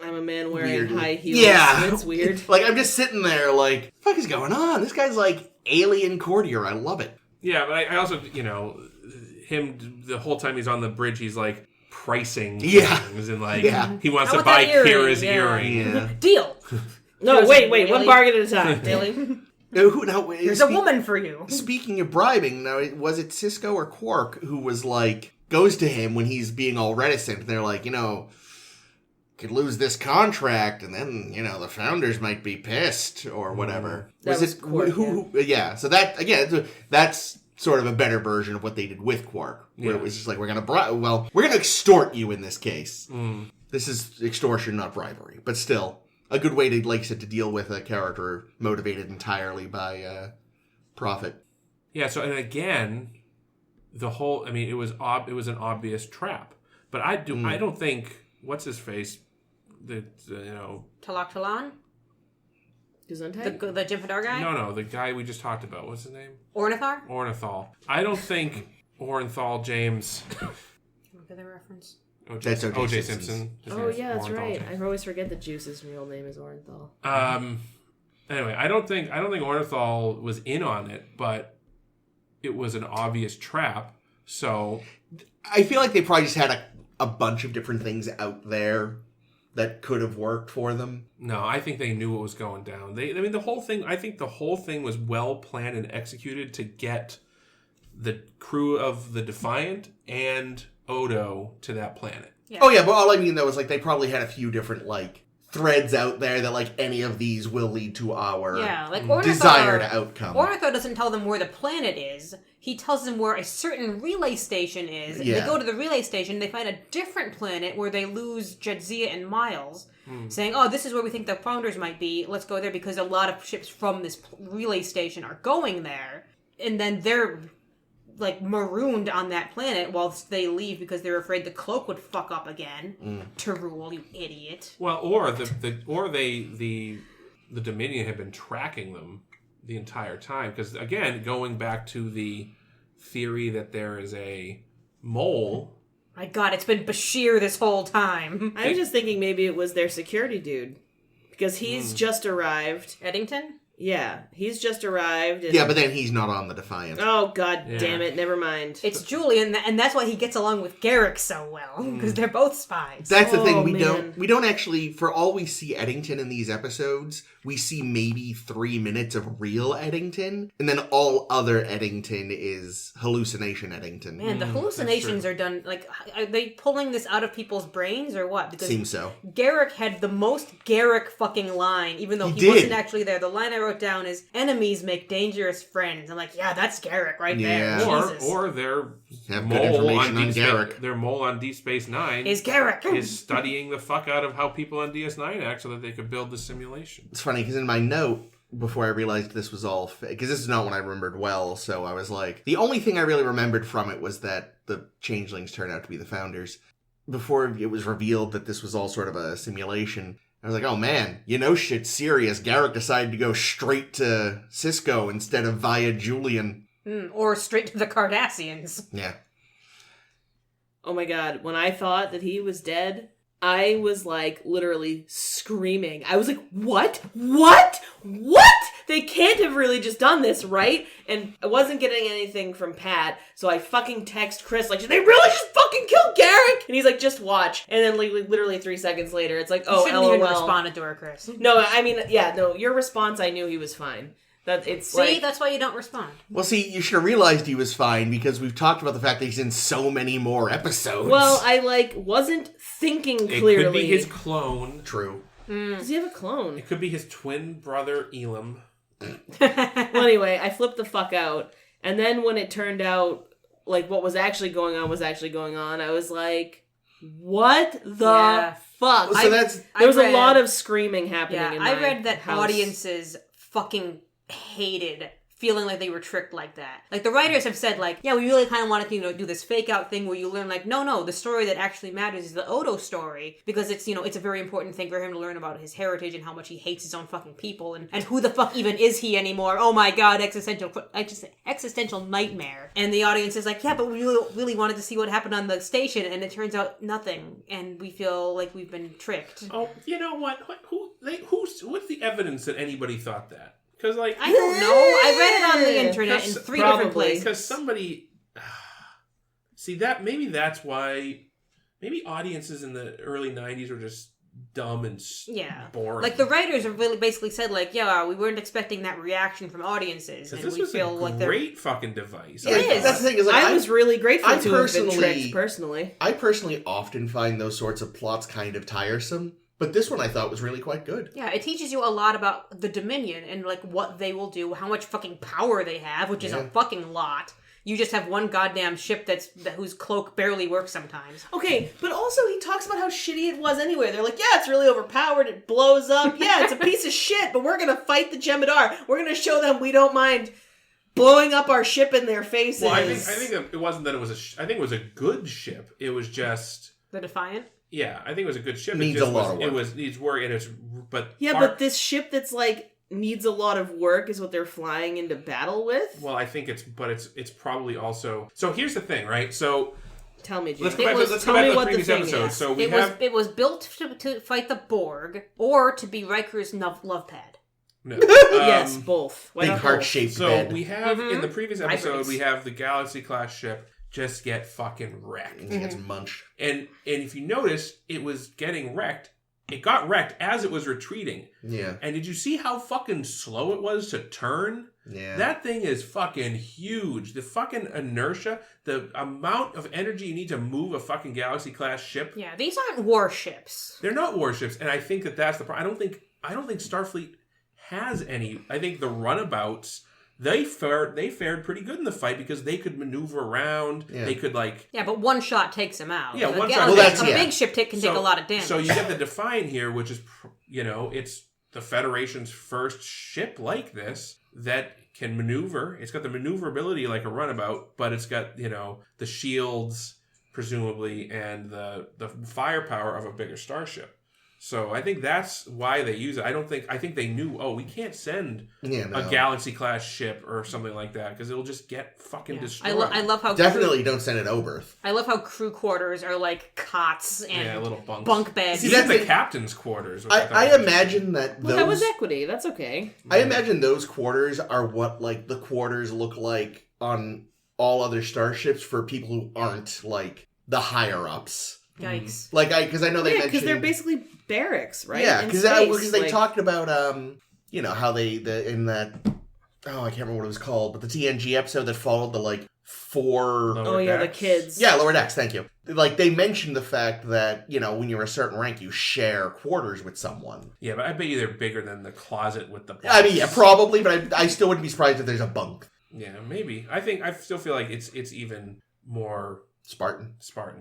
I'm a man wearing Weirdly. high heels. Yeah, It's weird. Like I'm just sitting there, like, what the fuck is going on? This guy's like alien courtier. I love it. Yeah, but I also, him the whole time he's on the bridge, he's like pricing Yeah. things and like Yeah. he wants I to want buy that earring, Kira's yeah. earring. Yeah. Deal. No, wait, one Really? bargain at a time. Really? There's a woman for you. Speaking of bribing, now was it Sisko or Quark who was like goes to him when he's being all reticent? And they're like, could lose this contract, and then the founders might be pissed or whatever. That was Quark, who? Yeah. So that again, that's sort of a better version of what they did with Quark, where it was just like we're gonna extort you in this case. This is extortion, not bribery, but still. A good way to, like I said, to deal with a character motivated entirely by profit. Yeah. So, and again, it was an obvious trap. But I don't think what's his face, Talak Talan? Gesundheit? The Jem'Hadar guy? No, the guy we just talked about. What's his name? Ornithar? I don't think Orenthal James. Look at the reference. That's O.J. Simpson. His Oh, name is yeah, that's Orenthal right. James. I always forget that Juice's real name is Orenthal. Anyway, I don't think Orenthal was in on it, but it was an obvious trap. So I feel like they probably just had a bunch of different things out there that could have worked for them. no, I think they knew what was going down. The whole thing. I think the whole thing was well planned and executed to get the crew of the Defiant and Odo to that planet. Yeah. Oh yeah, but all I mean though is like they probably had a few different like threads out there that like any of these will lead to our desired outcome. Ornithar doesn't tell them where the planet is. He tells them where a certain relay station is. Yeah. They go to the relay station. They find a different planet where they lose Jadzia and Miles, saying, "Oh, this is where we think the founders might be. Let's go there because a lot of ships from this relay station are going there." And then they're like marooned on that planet whilst they leave because they're afraid the cloak would fuck up again to rule, you idiot. Well, or the Dominion had been tracking them the entire time because again, going back to the theory that there is a mole. My God, it's been Bashir this whole time. I was just thinking maybe it was their security dude because he's just arrived. Eddington? Yeah, he's just arrived. And... Yeah, but then he's not on the Defiant. Oh, God damn it. Never mind. It's Julian, and that's why he gets along with Garrick so well, because they're both spies. That's the thing, Oh, we don't actually, for all we see Eddington in these episodes, we see maybe 3 minutes of real Eddington, and then all other Eddington is hallucination Eddington. Man, the hallucinations are done, like, are they pulling this out of people's brains or what? Because Seems so. Garrick had the most Garrick fucking line, even though He he wasn't did. actually there. The line I wrote down is, enemies make dangerous friends. I'm like, yeah, that's Garrick right Yeah. there. Jesus. Or their Have good mole information on Deep Garrick. Space, their mole on Deep Space Nine Is Garrick. is studying the fuck out of how people on DS9 act so that they could build the simulation. It's funny, because in my note, before I realized this was all fake, because this is not one I remembered well, so I was like, the only thing I really remembered from it was that the changelings turned out to be the founders. Before it was revealed that this was all sort of a simulation, I was like, oh man, shit's serious. Garrick decided to go straight to Sisko instead of via Julian. Or straight to the Cardassians. Yeah. Oh my God, when I thought that he was dead, I was like literally screaming. I was like, what? What? What? They can't have really just done this, right? And I wasn't getting anything from Pat, so I fucking text Chris like, did they really just fucking kill Garrick? And he's like, just watch. And then like, literally 3 seconds later, it's like, oh, You shouldn't LOL. even responded to her, Chris. No, I mean, yeah, no, your response, I knew he was fine. That it's See, like, that's why you don't respond. Well, see, you should have realized he was fine because we've talked about the fact that he's in so many more episodes. well, I like wasn't thinking clearly. It could be his clone. True. Does he have a clone? It could be his twin brother Elam. Well, anyway, I flipped the fuck out. And then when it turned out, like, what was actually going on, I was like, what the fuck? So there was a lot of screaming happening in my I read that house. audiences fucking hated feeling like they were tricked like that. Like, the writers have said, like, yeah, we really kind of wanted to, do this fake out thing where you learn, like, no, the story that actually matters is the Odo story, because it's, it's a very important thing for him to learn about his heritage and how much he hates his own fucking people, and who the fuck even is he anymore? Oh my God, existential nightmare. And the audience is like, yeah, but we really wanted to see what happened on the station, and it turns out nothing, and we feel like we've been tricked. Oh, you know what? What's the evidence that anybody thought that? Because, like, I don't know. I read it on the internet in 3 different places. Because somebody... See, maybe that's why... Maybe audiences in the early 90s were just dumb and boring. Like the writers have really basically said, like, yeah, we weren't expecting that reaction from audiences, and this we was feel a like they're great fucking device. It is. That's the thing. Is like, I was really grateful to have been personally- tricked, personally. I personally often find those sorts of plots kind of tiresome, but this one I thought was really quite good. Yeah, it teaches you a lot about the Dominion and like what they will do, how much fucking power they have, which is a fucking lot. You just have one goddamn ship whose cloak barely works sometimes. Okay, but also he talks about how shitty it was anyway. They're like, yeah, it's really overpowered, it blows up, yeah, it's a piece of shit, but we're gonna fight the Jem'Hadar. We're gonna show them we don't mind blowing up our ship in their faces. Well, I think it wasn't that it was I think it was a good ship. It was just... The Defiant? Yeah, I think it was a good ship. Needs it just a lot of work. It needs work, and but... Yeah, but this ship that's like... needs a lot of work is what they're flying into battle with? Well, I think it's probably also... So here's the thing, right? So... Tell me, Jim. Let's go back to the previous episode. So we it was built to fight the Borg, or to be Riker's love pad. No. Yes, both. Why Big not heart-shaped So bed. we have, in the previous episode, Vibrates. we have the Galaxy-class ship just get fucking wrecked. It gets munched. And if you notice, it was getting wrecked. It got wrecked as it was retreating. Yeah. And did you see how fucking slow it was to turn? Yeah. That thing is fucking huge. The fucking inertia, the amount of energy you need to move a fucking Galaxy-class ship. Yeah, these aren't warships. They're not warships, and I think that's the problem. I don't think Starfleet has any. I think the runabouts, they fared pretty good in the fight because they could maneuver around. Yeah. They could Yeah, but one shot takes them out. Yeah, one Again, shot- Well, that's- a yeah. big ship can take a lot of damage. So you get the Defiant here, which is, it's the Federation's first ship like this that can maneuver. It's got the maneuverability like a runabout, but it's got, the shields, presumably, and the firepower of a bigger starship. So I think that's why they use it. I think they knew, we can't send a Galaxy-class ship or something like that, because it'll just get fucking destroyed. I love how Definitely don't send it Oberth. I love how crew quarters are like cots and little bunks. bunk beds. Even the captain's quarters. Which I imagine that Well, that was equity. That's okay. I imagine those quarters are what like the quarters look like on all other starships for people who aren't like the higher ups. Yikes. Like because I know they mentioned because they're basically barracks, right? Yeah, In because space, they talked about how in that I can't remember what it was called, but the TNG episode that followed the like 4 Lower the decks. kids. Yeah, lower decks, thank you. Like, they mentioned the fact that, when you're a certain rank, you share quarters with someone. Yeah, but I bet you they're bigger than the closet with the bunks. I mean, yeah, probably, but I still wouldn't be surprised if there's a bunk. Yeah, maybe. I still feel like it's even more Spartan.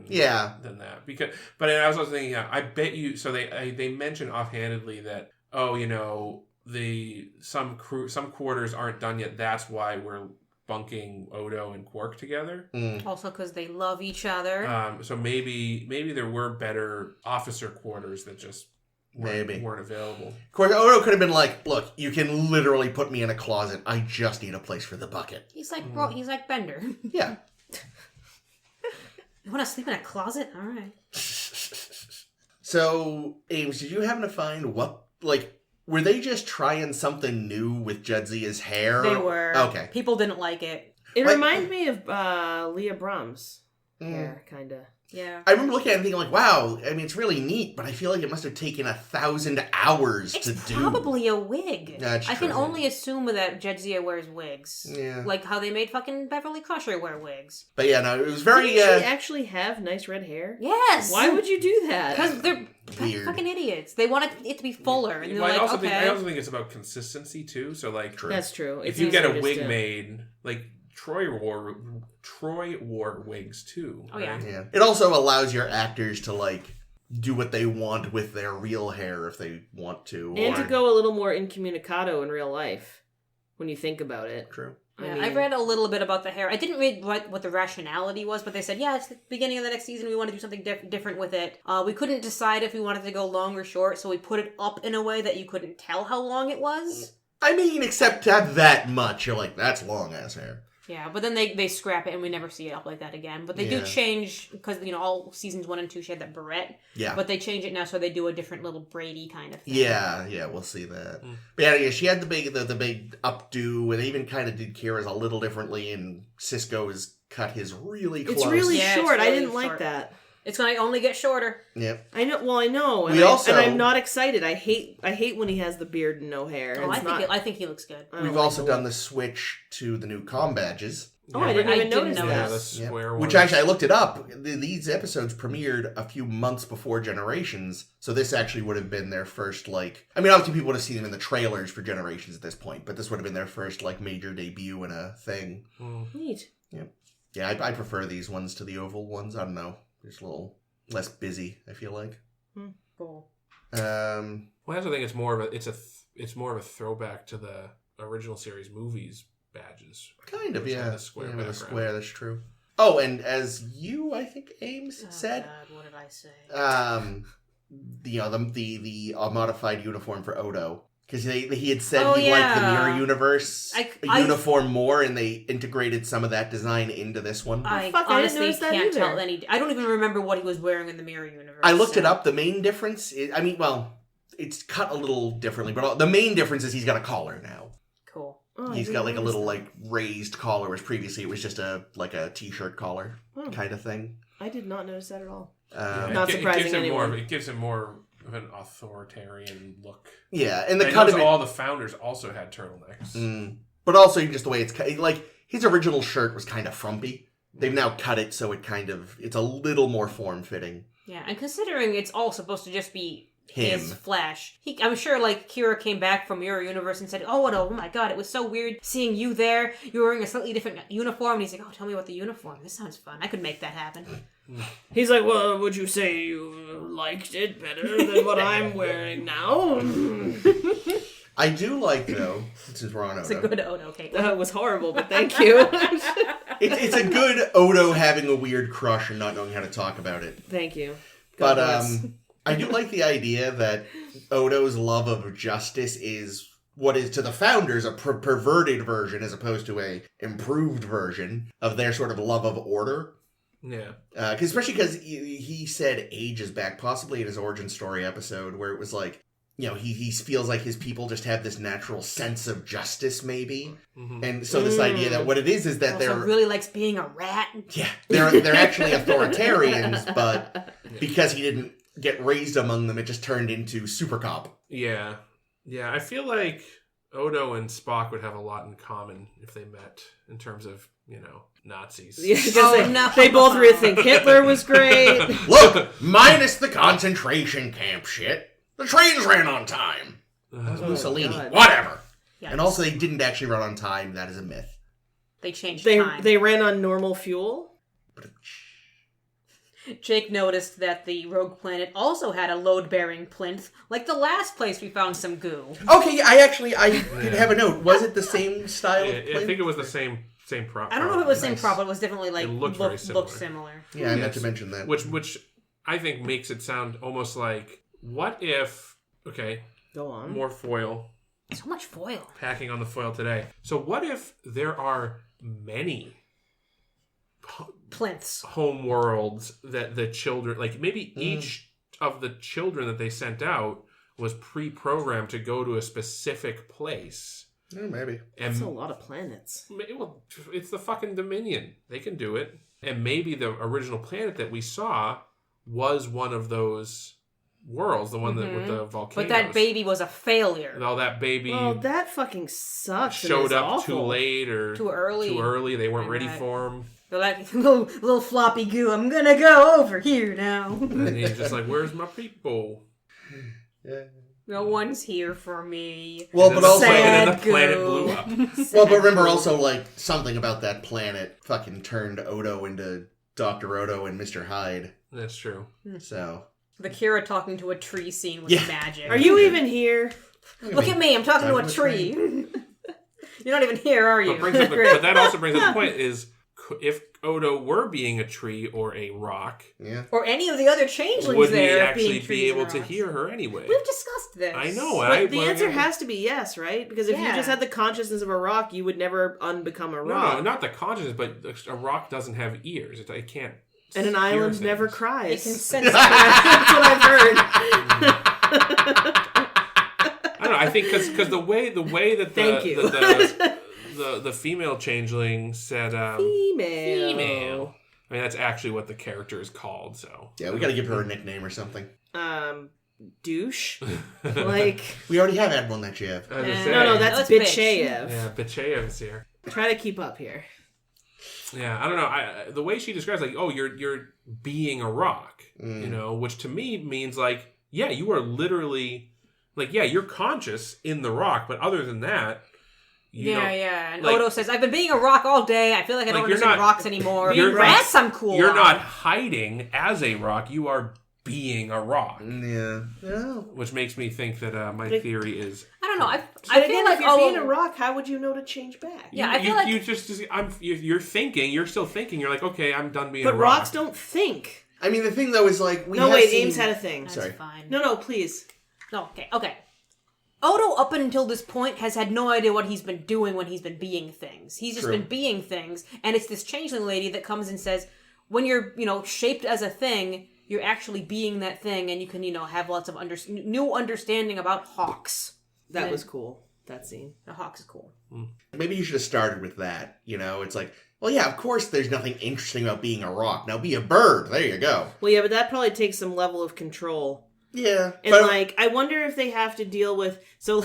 Yeah. Than that. But I was also thinking, I bet you, so they mentioned offhandedly that, some quarters aren't done yet, that's why we're bunking Odo and Quark together. Also because they love each other. So maybe there were better officer quarters that just weren't available. Of course, Odo could have been like, look, you can literally put me in a closet. I just need a place for the bucket. He's like he's like Bender. Yeah. You want to sleep in a closet? All right. So, Ames, did you happen to find were they just trying something new with Jadzia's hair? They were. Okay. People didn't like it. It reminds me of Leah Brahms' hair, kind of. Yeah. I remember looking at it and thinking, like, wow, I mean, it's really neat, but I feel like it must have taken 1,000 hours to do. It's probably a wig. That's I can true. only assume that Jadzia wears wigs. Yeah. Like how they made fucking Beverly Crusher wear wigs. But yeah, no, it was very, Did she actually have nice red hair? Yes! Why would you do that? Because they're Weird. fucking idiots. They want it to be fuller. And they're Well, like, I also think it's about consistency, too. So, like, True. That's true. if It's you get a easier wig just to- made, like, Troy wore wigs, too. Oh, yeah. right? Yeah. It also allows your actors to, like, do what they want with their real hair if they want to. And or... to go a little more incommunicado in real life, when you think about it. True. Yeah, I mean, I read a little bit about the hair. I didn't read what the rationality was, but they said, yeah, it's the beginning of the next season. We want to do something different with it. We couldn't decide if we wanted to go long or short, so we put it up in a way that you couldn't tell how long it was. I mean, except to have that much, you're like, that's long-ass hair. Yeah, but then they scrap it and we never see it up like that again. But they do change, because, all seasons 1 and 2 she had that barrette. Yeah. But they change it now so they do a different little Brady kind of thing. Yeah, we'll see that. But yeah, she had the big updo, and they even kind of did Kira's a little differently, and Sisko has cut his really close. It's really Yeah, short. it's I really didn't like short. that. It's going to only get shorter. Yep. I know. Well, I know. We also- and I'm not excited. I hate when he has the beard and no hair. Oh, It's I think he looks good. I don't We've like also the done look. the switch to the new comm badges. Oh, I didn't even notice notice. Yeah, that. the square one. Which actually, I looked it up. These episodes premiered a few months before Generations, so this actually would have been their first, like... I mean, obviously people would have seen them in the trailers for Generations at this point, but this would have been their first, like, major debut in a thing. Neat. Yeah, I prefer these ones to the oval ones. I don't know. Just a little less busy, I feel like. Cool. Well, that's the thing. It's more of a it's more of a throwback to the original series movies badges. Kind of, Which yeah. had the square with a background. square, that's true. Oh, and as you, I think, Ames said, God, what did I say? the modified uniform for Odo. Because he had said Oh, he liked the yeah. Mirror Universe I- uniform more, and they integrated some of that design into this one. I fuck, I didn't honestly notice that can't either. tell any. I don't even remember what he was wearing in the Mirror Universe. I looked so- it up. The main difference is, I mean, well, it's cut a little differently, but the main difference is he's got a collar now. Cool. Oh, I He's didn't got like a notice little that. like raised collar, whereas previously it was just a t-shirt collar Oh. kind of thing. I did not notice that at all. It Not gives surprising him anyone. it gives him more of an authoritarian look. Yeah, and the I cut noticed of it, all the founders also had turtlenecks. but also just the way it's cut. Like his original shirt was kind of frumpy. They've now cut it so it's a little more form fitting. Yeah, and considering it's all supposed to just be Him. his flesh, I'm sure like Kira came back from Mirror Universe and said, oh my god, it was so weird seeing you there. You were wearing a slightly different uniform. And he's like, oh, tell me about the uniform. This sounds fun. I could make that happen. He's like, well, would you say you liked it better than what I'm wearing now? I do like though, since we're on It's a Odo, good Odo cake. That was horrible, but thank you. it's a good Odo having a weird crush and not knowing how to talk about it. Thank you. But God bless. I do like the idea that Odo's love of justice is what is to the founders a perverted version as opposed to a improved version of their sort of love of order. Yeah. Especially because he said ages back, possibly in his origin story episode, where it was like, you know, he feels like his people just have this natural sense of justice, maybe. Mm-hmm. And so this idea that what it is that Also they're really likes being a rat. yeah, they're actually authoritarians, but because he didn't get raised among them, it just turned into super cop. Yeah. Yeah, I feel like Odo and Spock would have a lot in common if they met in terms of, you know, Nazis. Yeah, because Oh, they, no. they both really think Hitler was great. Look, minus the concentration camp shit, the trains ran on time. Uh, Mussolini, God. whatever. Yeah, And also, they didn't actually run on time. That is a myth. they changed They time. they ran on normal fuel. Jake noticed that the rogue planet also had a load-bearing plinth, like the last place we found some goo. Okay, yeah, I did have a note. Was it the same style of I plane? think it was the same prop. I don't know if it was the same Nice. prop, but it was definitely like It looked very looked similar. similar. Yeah, I meant Yes. to mention that. Which I think makes it sound almost like, what if, okay, Go on. more foil, So much foil. packing on the foil today. So what if there are many Plinths. home worlds that the children, like maybe each of the children that they sent out was pre-programmed to go to a specific place. Yeah, maybe. And That's a lot of planets. well, it's the fucking Dominion. They can do it. And maybe the original planet that we saw was one of those worlds, the one that with the volcanoes. But that baby was a failure. No, that baby Oh, that fucking sucks. and showed is up awful. too late or Too early. Too early. They weren't ready Right. for him. They're like, little floppy goo, I'm gonna go over here now. And he's just like, "Where's my people?" Yeah. No one's here for me. Well, And but then also, the planet- and then the Sad planet goo. blew up. well, but remember also, like, something about that planet fucking turned Odo into Dr. Odo and Mr. Hyde. That's true. So, The Kira talking to a tree scene was Yeah. magic. Are you even here? Look at me, I'm talking to a tree. You're not even here, are you? But that also brings up the point: is if Odo were being a tree or a rock, yeah. Or any of the other changelings would he there actually being be trees able and to rocks. hear her anyway? We've discussed this. I know. But the answer has to be yes, right? Because if you Yeah. just had the consciousness of a rock, you would never unbecome a rock. No, not the consciousness, but a rock doesn't have ears. It can't. And an hear island things. never It cries. can sense That's what I've heard. I don't know. I think because the way that Thank you. the female changeling said Female. female. I mean, that's actually what the character is called, so. Yeah, we gotta give her a nickname or something. Douche. Like... We already have Admiral Nechayev. No, that's Bitcheyev. Yeah, Bitcheyev's here. Try to keep up here. Yeah, I don't know. The way she describes, like, oh, you're being a rock, you know, which to me means, like, yeah, you are literally, like, yeah, you're conscious in the rock, but other than that, you don't... Yeah. And like, Odo says, I've been being a rock all day. I feel like I don't understand rocks anymore. Yes, I'm cool. You're not hiding as a rock. You are being a rock. Yeah. Which makes me think that my theory is... I don't know. I feel like if you're being a rock, how would you know to change back? Yeah, I feel like... You're thinking, you're still thinking, you're like, okay, I'm done being a rock. But rocks don't think. I mean, the thing, though, is, like... Ames had a thing. That's Sorry. fine. No, please. No, okay. Odo, up until this point, has had no idea what he's been doing when he's been being things. He's just been being things, and it's this changeling lady that comes and says, when you're, shaped as a thing, you're actually being that thing, and you can, have lots of new understanding about hawks. That was cool, that scene. The hawks is cool. Maybe you should have started with that, It's like, well, yeah, of course there's nothing interesting about being a rock. Now be a bird. There you go. Well, yeah, but that probably takes some level of control. Yeah. And, I wonder if they have to deal with... So,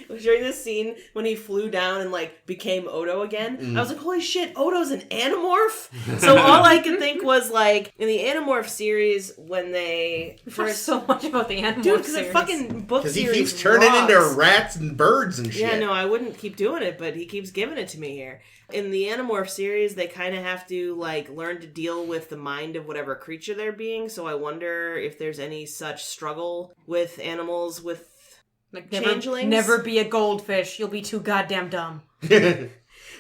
during this scene, when he flew down and, became Odo again, I was like, holy shit, Odo's an Animorph? So all I could think was, in the Animorph series, when they... First, so much about the Animorph Dude, because the fucking book series Because he keeps turning into rats and birds and shit. Yeah, no, I wouldn't keep doing it, but he keeps giving it to me here. In the Animorph series, they kind of have to, learn to deal with the mind of whatever creature they're being, so I wonder if there's any such struggle with animals with changelings. Never be a goldfish. You'll be too goddamn dumb.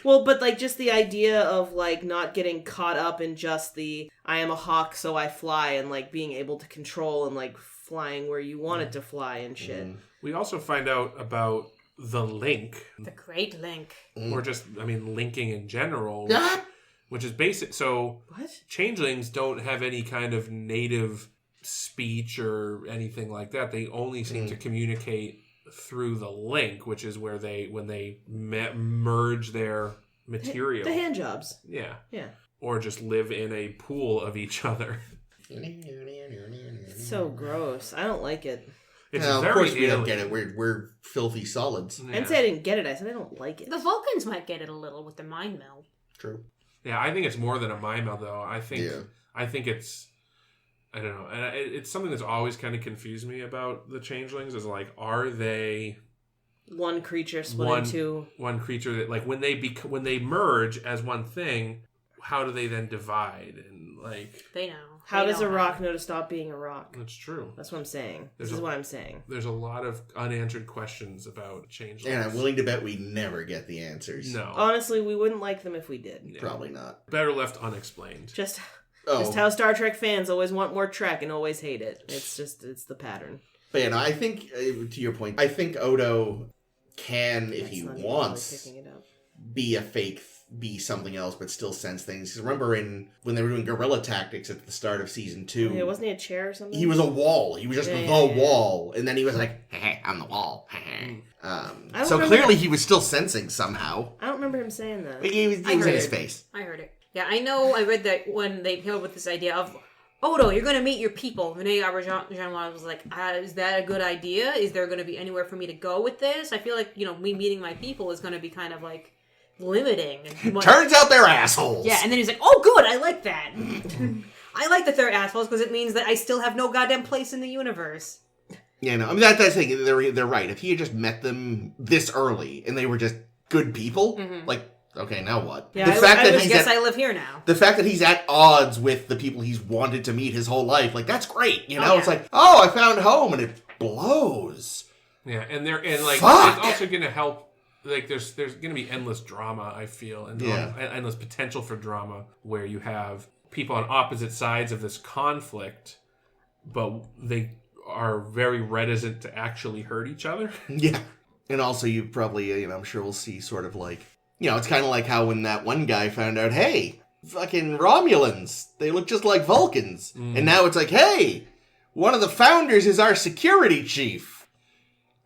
Well, but, just the idea of, not getting caught up in just the, I am a hawk, so I fly, and, being able to control and, flying where you want it to fly and shit. We also find out about the link. The Great Link. Or just, linking in general. Which is basic. So, what? Changelings don't have any kind of native speech or anything like that. They only seem to communicate through the link, which is where when they merge their material. The hand jobs. Yeah. Yeah. Or just live in a pool of each other. So gross. I don't like it. It's no, very of course we alien. don't get it. We're filthy solids. Yeah. I didn't say I didn't get it. I said I don't like it. The Vulcans might get it a little with the mind meld. True. Yeah, I think it's more than a mind meld, though. I think it's... I don't know. And it's something that's always kind of confused me about the changelings is, are they... One creature split into... One creature that, when they merge as one thing, how do they then divide? And, They know. How does a rock know to stop being a rock? That's true. That's what I'm saying. This is what I'm saying. There's a lot of unanswered questions about changelings. And I'm willing to bet we never get the answers. No. Honestly, we wouldn't like them if we did. Yeah. Probably not. Better left unexplained. Just how Star Trek fans always want more Trek and always hate it. It's the pattern. But I think, to your point, I think Odo can, if he wants, be something else, but still sense things. Because remember when they were doing guerrilla tactics at the start of season 2... Yeah, wasn't he a chair or something? He was a wall. He was just the wall. And then he was like, hey, I'm the wall. So clearly he was still sensing somehow. I don't remember him saying that. But he was in his face. I heard it. Yeah, I know. I read that when they came up with this idea of, Odo, you're going to meet your people. And Jean-Noir was like, is that a good idea? Is there going to be anywhere for me to go with this? I feel like, me meeting my people is going to be kind of limiting. Turns out they're assholes. Yeah, and then he's like, oh, good, I like that. I like that they're assholes because it means that I still have no goddamn place in the universe. Yeah, no, that's the thing. They're right. If he had just met them this early and they were just good people, okay, now what? Yeah, I guess I live here now. The fact that he's at odds with the people he's wanted to meet his whole life, that's great. It's like, I found home, and it blows. Yeah, and it's also going to help. There's going to be endless drama, I feel, and endless potential for drama where you have people on opposite sides of this conflict, but they are very reticent to actually hurt each other. Yeah. And also you probably, I'm sure we'll see sort of it's kind of like how when that one guy found out, hey, fucking Romulans, they look just like Vulcans. And now it's like, hey, one of the founders is our security chief.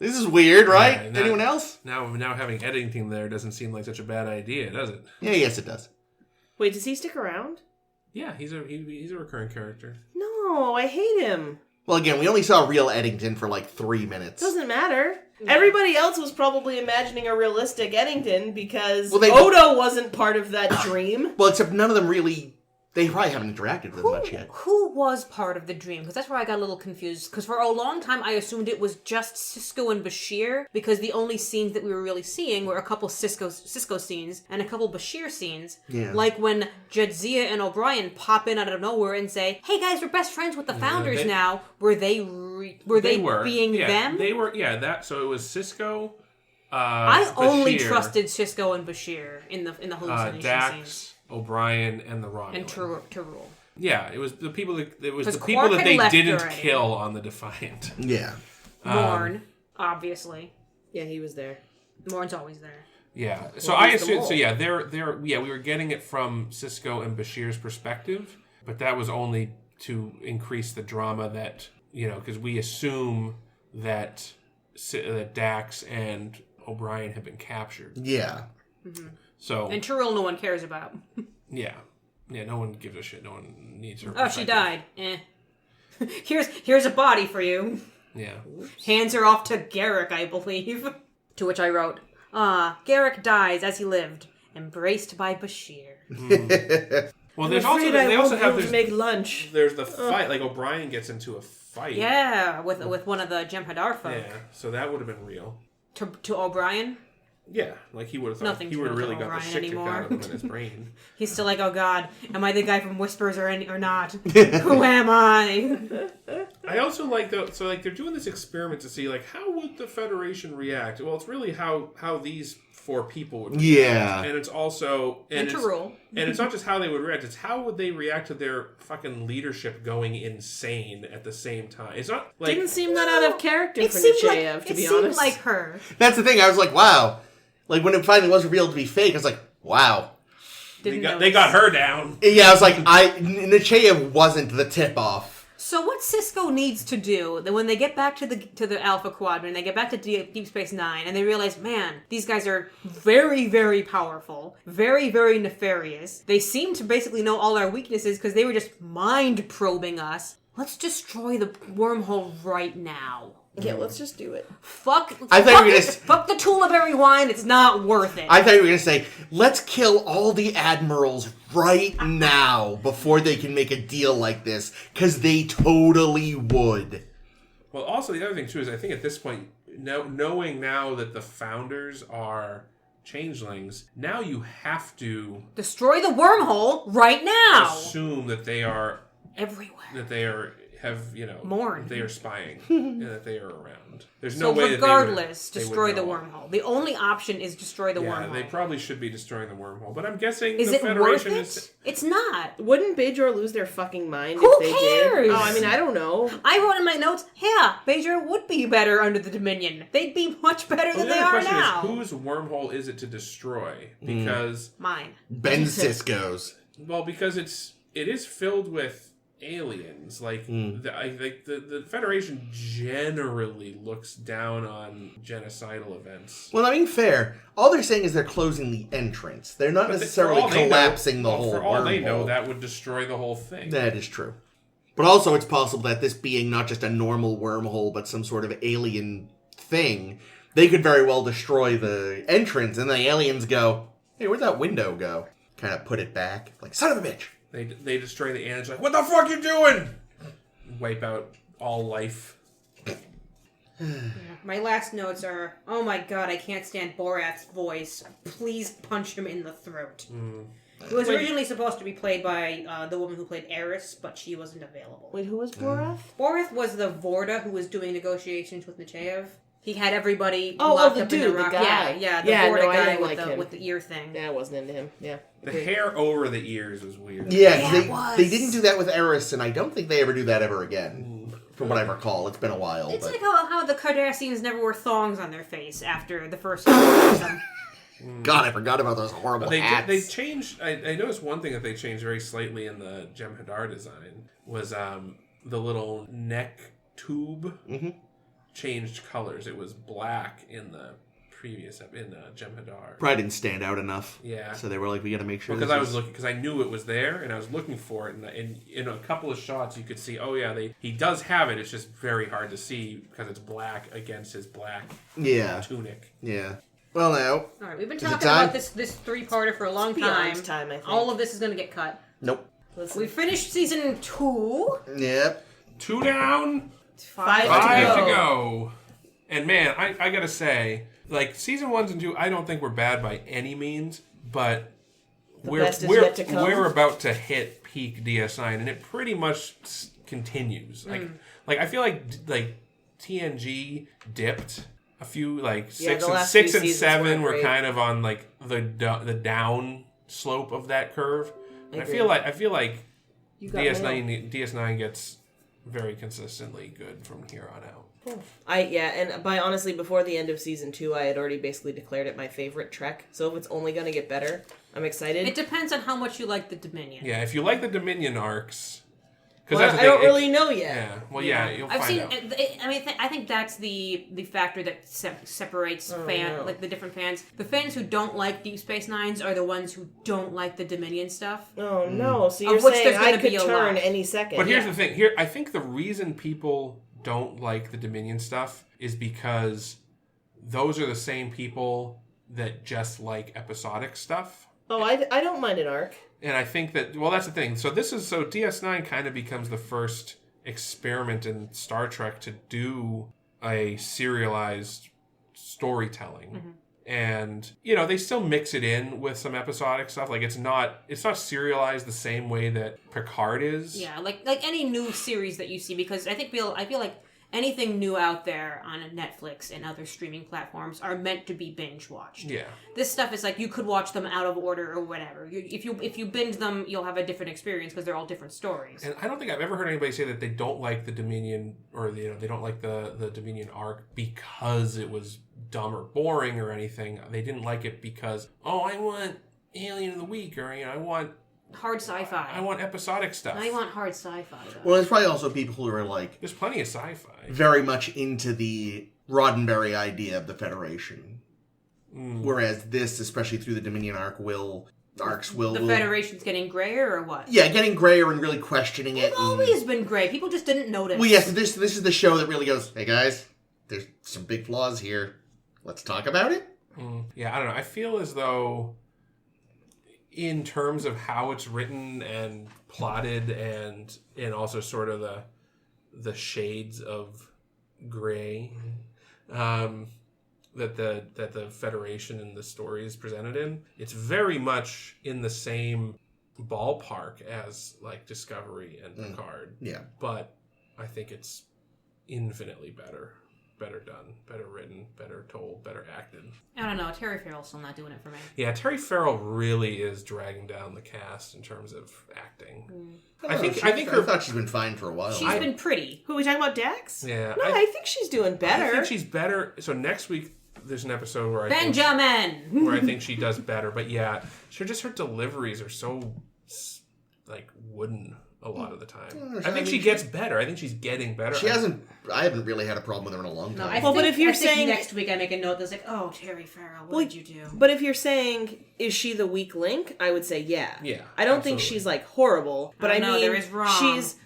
This is weird, right? Yeah, Anyone else? Now having editing there doesn't seem like such a bad idea, does it? Yeah, yes it does. Wait, does he stick around? Yeah, he's a recurring character. No, I hate him. Well, again, we only saw real Eddington for like 3 minutes. Doesn't matter. Everybody else was probably imagining a realistic Eddington because Well, Odo wasn't part of that dream. Well, except none of them really... They probably haven't interacted with him much yet. Who was part of the dream? Because that's where I got a little confused. Because for a long time, I assumed it was just Sisko and Bashir, because the only scenes that we were really seeing were a couple Sisko scenes and a couple Bashir scenes. Yeah. Like when Jadzia and O'Brien pop in out of nowhere and say, "Hey guys, we're best friends with the Founders now." Were they being them? They were. Yeah. That. So it was Sisko. I only Bashir, trusted Sisko and Bashir in the hallucination Dax, scenes. O'Brien, and the Romulan. And Tyrrell. Yeah, it was the people that Quark had they left didn't already. kill on the Defiant. Yeah. Morn, obviously. Yeah, he was there. Morn's always there. Yeah. So Well, I he's the assume. mole. So yeah, we were getting it from Sisko and Bashir's perspective, but that was only to increase the drama that because we assume that Dax and O'Brien have been captured. Yeah. Mm-hmm. So And Tyrrell no one cares about. yeah, no one gives a shit. No one needs her. Oh, she perspective. died. Here's a body for you. Yeah. Hands her off to Garrick, I believe. To which I wrote, Garrick dies as he lived, embraced by Bashir. Well, there's also they also have to make lunch. there's the fight. Like O'Brien gets into a fight. Yeah, with one of the Jem'Hadar folk. Yeah. So that would have been real. To O'Brien. Yeah, like he would have thought Nothing's he would have real to really got the O'Brien shit kicked anymore. out of him in his brain. He's still like, oh god, am I the guy from Whispers or not? Who am I? I also like they're doing this experiment to see like how would the Federation react. Well, it's really how these 4 people would react. Yeah. And it's also And Tyrrell. and it's not just how they would react, it's how would they react to their fucking leadership going insane at the same time. It's not like Didn't seem that out of character It for seemed Nechayev, to be it seemed honest. like her. That's the thing. I was like, wow. Like, when it finally was revealed to be fake, I was like, wow. Didn't they got her down. Yeah, I was like, Nechayev wasn't the tip-off. So what Sisko needs to do, that when they get back to the Alpha Quadrant, they get back to Deep Space Nine, and they realize, man, these guys are very, very powerful, very, very nefarious. They seem to basically know all our weaknesses because they were just mind probing us. Let's destroy the wormhole right now. Yeah, let's just do it. Fuck you were gonna fuck the Tulaberry wine. It's not worth it. I thought you were going to say, let's kill all the admirals right now before they can make a deal like this, because they totally would. Well, also the other thing too is I think at this point, knowing now that the Founders are changelings, now you have to Destroy the wormhole right now. assume that they are Everywhere. Morn. They are spying and that they are around. There's no So way regardless, that they would destroy the know. wormhole. The only option is destroy the Yeah, wormhole. they probably should be destroying the wormhole, but I'm guessing Is the it Federation worth it? is. It's not. Wouldn't Bajor lose their fucking mind Who if they cares? did? Oh, I mean, I don't know. I wrote in my notes, yeah, Bajor would be better under the Dominion. They'd be much better Well, than the they other are question now. is, whose wormhole is it to destroy? Because Mine. Ben Sisko's. because it is filled with aliens. Like the Federation generally looks down on genocidal events. Well, I mean, fair. All they're saying is they're closing the entrance. They're not But necessarily for all they collapsing know, the whole For all they know, wormhole. that would destroy the whole thing. That is true. But also, it's possible that this being not just a normal wormhole, but some sort of alien thing, they could very well destroy the entrance, and the aliens go, hey, where'd that window go? Kind of put it back. Like, son of a bitch. They destroy the aliens. Like, what the fuck you doing? Wipe out all life. My last notes are, oh my god, I can't stand Borat's voice. Please punch him in the throat. It was originally supposed to be played by the woman who played Eris, but she wasn't available. Wait, who was Borath? Borath was the Vorta who was doing negotiations with Nechayev. He had everybody Oh, locked the up in dude, the the rock. guy. Yeah, the Yeah, Vorta no, I guy didn't with like the him. with the ear thing. Yeah, I wasn't into him. Yeah. The hair over the ears was weird. Yeah, Yeah, it was. they didn't do that with Eris, and I don't think they ever do that ever again. From what I recall. It's been a while. It's but... like how the Cardassians never wore thongs on their face after the first season. God, I forgot about those horrible hats. They changed. I noticed one thing that they changed very slightly in the Jem'Hadar design was the little neck tube changed colors. It was black in the previous in Jem'Hadar. Probably didn't stand out enough. Yeah. So they were like, we got to make sure. Because I knew it was there, and I was looking for it, and in a couple of shots you could see, oh yeah, he does have it. It's just very hard to see because it's black against his black tunic. Yeah. Well, now. All right, we've been talking about this three-parter for a long time. Time, I think. All of this is going to get cut. Nope. We finished season 2. Yep. 2 down, 5 to go. And man, I gotta say, like, season 1 and 2, I don't think we're bad by any means, but we're about to hit peak DS9, and it pretty much continues. Like I feel like TNG dipped a few, like 6 and 7 were kind of on like the down slope of that curve. And I feel like DS9 gets very consistently good from here on out. And by honestly, before the end of season 2, I had already basically declared it my favorite Trek. So if it's only going to get better, I'm excited. It depends on how much you like the Dominion. Yeah, if you like the Dominion arcs, because I don't really know yet. Yeah, well, you'll find out. I think that's the factor that separates the different fans. The fans who don't like Deep Space Nines are the ones who don't like the Dominion stuff. Oh no! So you're saying I could turn any second? But here's the thing. I think the reason people don't like the Dominion stuff is because those are the same people that just like episodic stuff. Oh, I don't mind an arc. And I think that, well, that's the thing. So DS9 kind of becomes the first experiment in Star Trek to do a serialized storytelling. Mm-hmm. And, they still mix it in with some episodic stuff. Like, it's not serialized the same way that Picard is. Yeah, like any new series that you see, because I feel like anything new out there on Netflix and other streaming platforms are meant to be binge watched. Yeah. This stuff is like you could watch them out of order or whatever. If you binge them, you'll have a different experience because they're all different stories. And I don't think I've ever heard anybody say that they don't like the Dominion or they don't like the Dominion arc because it was dumb or boring or anything. They didn't like it because I want Alien of the Week or I want hard sci-fi. I want episodic stuff. I want hard sci-fi, though. Well, there's probably also people who are like... There's plenty of sci-fi. Very much into the Roddenberry idea of the Federation. Whereas this, especially through the Dominion arcs will... The Federation's getting grayer or what? Yeah, getting grayer and really questioning it. It's always been gray. People just didn't notice. Well, yes, this is the show that really goes, hey guys, there's some big flaws here. Let's talk about it? Yeah, I don't know. I feel as though... in terms of how it's written and plotted and also sort of the shades of gray that the Federation and the story is presented in, it's very much in the same ballpark as like Discovery and Picard. Yeah. But I think it's infinitely better done, better written, better told, better acted. I don't know. Terry Farrell's still not doing it for me. Yeah, Terry Farrell really is dragging down the cast in terms of acting. I thought she's been fine for a while. She's been pretty. Who are we talking about, Dax? Yeah. No, I think she's doing better. I think she's better. So next week there's an episode where I think she does better. But yeah, her deliveries are so like wooden a lot of the time. I think she gets better. I think she's getting better. I haven't really had a problem with her in a long time. But if you're saying next week I make a note that's like, oh, Terry Farrell, what did you do? But if you're saying, is she the weak link? I would say yeah. Yeah. I don't think she's like horrible, but I mean, there is wrong. She's...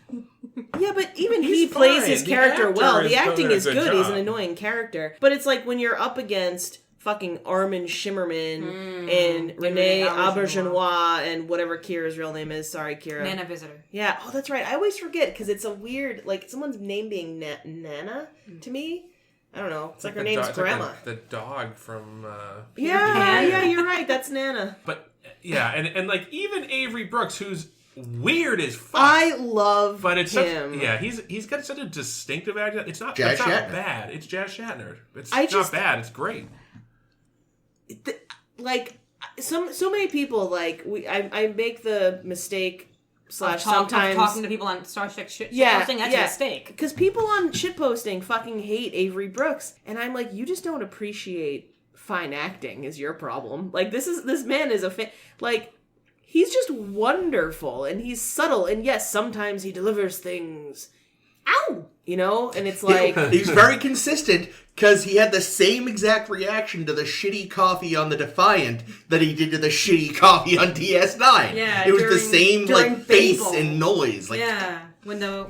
Yeah, but even he plays fine. his character well. The acting is good. Job. He's an annoying character. But it's like when you're up against fucking Armin Shimmerman and Renee Auberjonois and whatever Kira's real name is. Sorry, Kira. Nana Visitor. Yeah. Oh, that's right. I always forget because it's a weird, like, someone's name being Nana to me. I don't know. It's like her name's Grandma. Like the dog from... yeah, you're right. That's Nana. But, yeah, and like, even Avery Brooks, who's weird as fuck. I love but it's him. He's got such a distinctive accent. It's not Jazz Shatner. Bad. It's Jazz Shatner. It's not bad. It's great. Like so many people, like I make the mistake sometimes talking to people on Star Trek shit posting. That's a mistake because people on shitposting fucking hate Avery Brooks, and I'm like, you just don't appreciate fine acting is your problem. Like this man is like he's just wonderful and he's subtle, and yes, sometimes he delivers things Ow! You know? And it's like... He's very consistent, because he had the same exact reaction to the shitty coffee on the Defiant that he did to the shitty coffee on DS9. Yeah, it was the same, during like, bass Babel. and noise. Like, Yeah, when the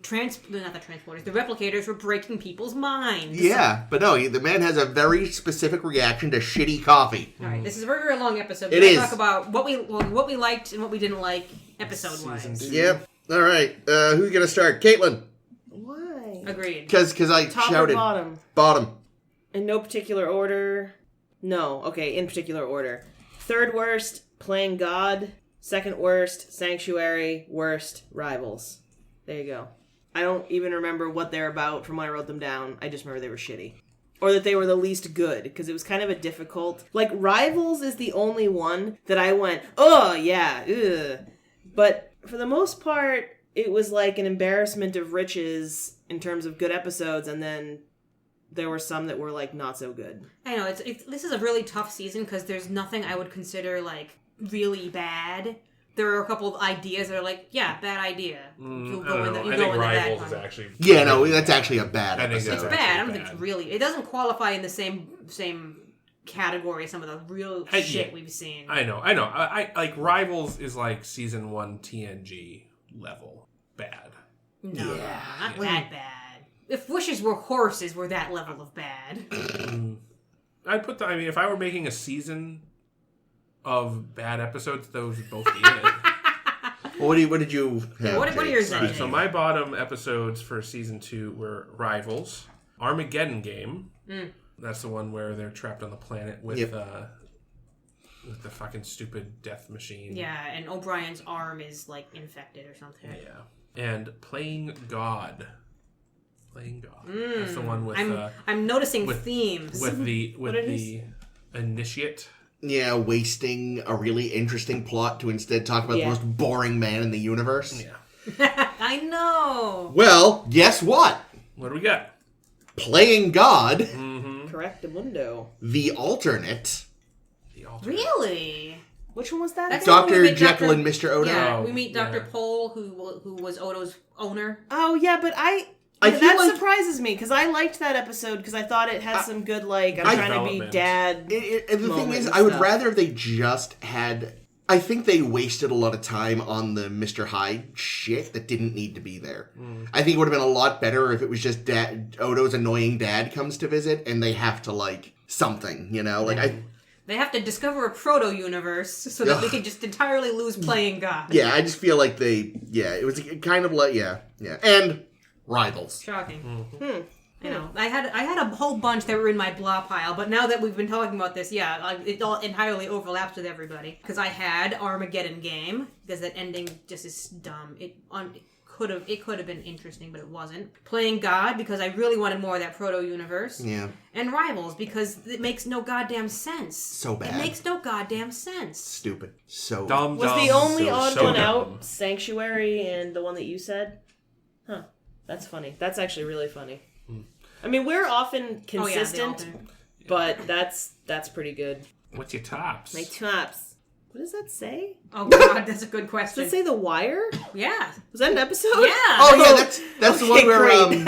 transporters, the replicators were breaking people's minds. yeah, but no, the man has a very specific reaction to shitty coffee. All right, this is a very, very long episode. It We're is. gonna talk about what we liked and what we didn't like episode-wise. Season 2. Yep. All right. Who's gonna start? Caitlin, Why? Agreed. because I Top shouted or bottom? bottom. In no particular order. No. Okay, in particular order. Third worst, Playing God. Second worst, Sanctuary. Worst, Rivals. There you go. I don't even remember what they're about from when I wrote them down. I just remember they were shitty. Or that they were the least good, because it was kind of a difficult... Like, Rivals is the only one that I went, oh, yeah, ugh. But for the most part, it was like an embarrassment of riches in terms of good episodes, and then there were some that were, like, not so good. I know, this is a really tough season because there's nothing I would consider, like, really bad. There are a couple of ideas that are like, yeah, bad idea. You go in I the think bad Rivals is part. actually... Yeah, no, that's actually a bad I think episode. It's That's bad. I actually don't think bad. it's really... It doesn't qualify in the same category as some of the real shit yeah. we've seen. I know. I like Rivals is like season 1 TNG level bad. No, Yeah. not that bad. If wishes were horses, we're that level of bad. I'd put I mean, if I were making a season of bad episodes, those would both be in it. What did you have? What are Jake? yours then? Alright, so my bottom episodes for season 2 were Rivals, Armageddon Game. That's the one where they're trapped on the planet with Yep. with the fucking stupid death machine. Yeah, and O'Brien's arm is, like, infected or something. Yeah. And Playing God. Playing God. That's the one with I'm noticing with- themes. with the are these? initiate. Yeah, wasting a really interesting plot to instead talk about the Yeah. most boring man in the universe. Yeah. I know. Well, guess what? What do we got? Playing God, Correctamundo. the alternate, The alternate. Really? Which one was that? That's again? the one we Dr. meet Jekyll Dr. and Mr. Odo. Yeah, Oh, we meet Dr. yeah. Pole, who was Odo's owner. Oh, yeah, but I that feel like- surprises me, because I liked that episode, because I thought it had some good, like, I'm trying to be Development. dad. And the thing moment is, and I would stuff. rather they just had... I think they wasted a lot of time on the Mr. Hyde shit that didn't need to be there. I think it would have been a lot better if it was just Odo's annoying dad comes to visit and they have to, like, something, you know? Like, They have to discover a proto-universe so that we can just entirely lose playing God. Yeah, I just feel like it was kind of like, yeah. And Rivals. Shocking. You know, I had a whole bunch that were in my blah pile, but now that we've been talking about this, it all entirely overlaps with everybody. Because I had Armageddon Game, because that ending just is dumb. It could have been interesting, but it wasn't. Playing God, because I really wanted more of that proto-universe. Yeah. And Rivals, because it makes no goddamn sense. So bad. It makes no goddamn sense. Stupid. So Dumb. Was the only so odd dumb. one out Sanctuary and the one that you said? Huh. That's funny. That's actually really funny. I mean, we're often Oh, yeah, the consistent, alternate. but that's pretty good. What's your tops? My tops. What does that say? Oh god, that's a good Does question. it say The Wire? Yeah. Was that an episode? Yeah. Oh yeah, that's the one Okay, where great.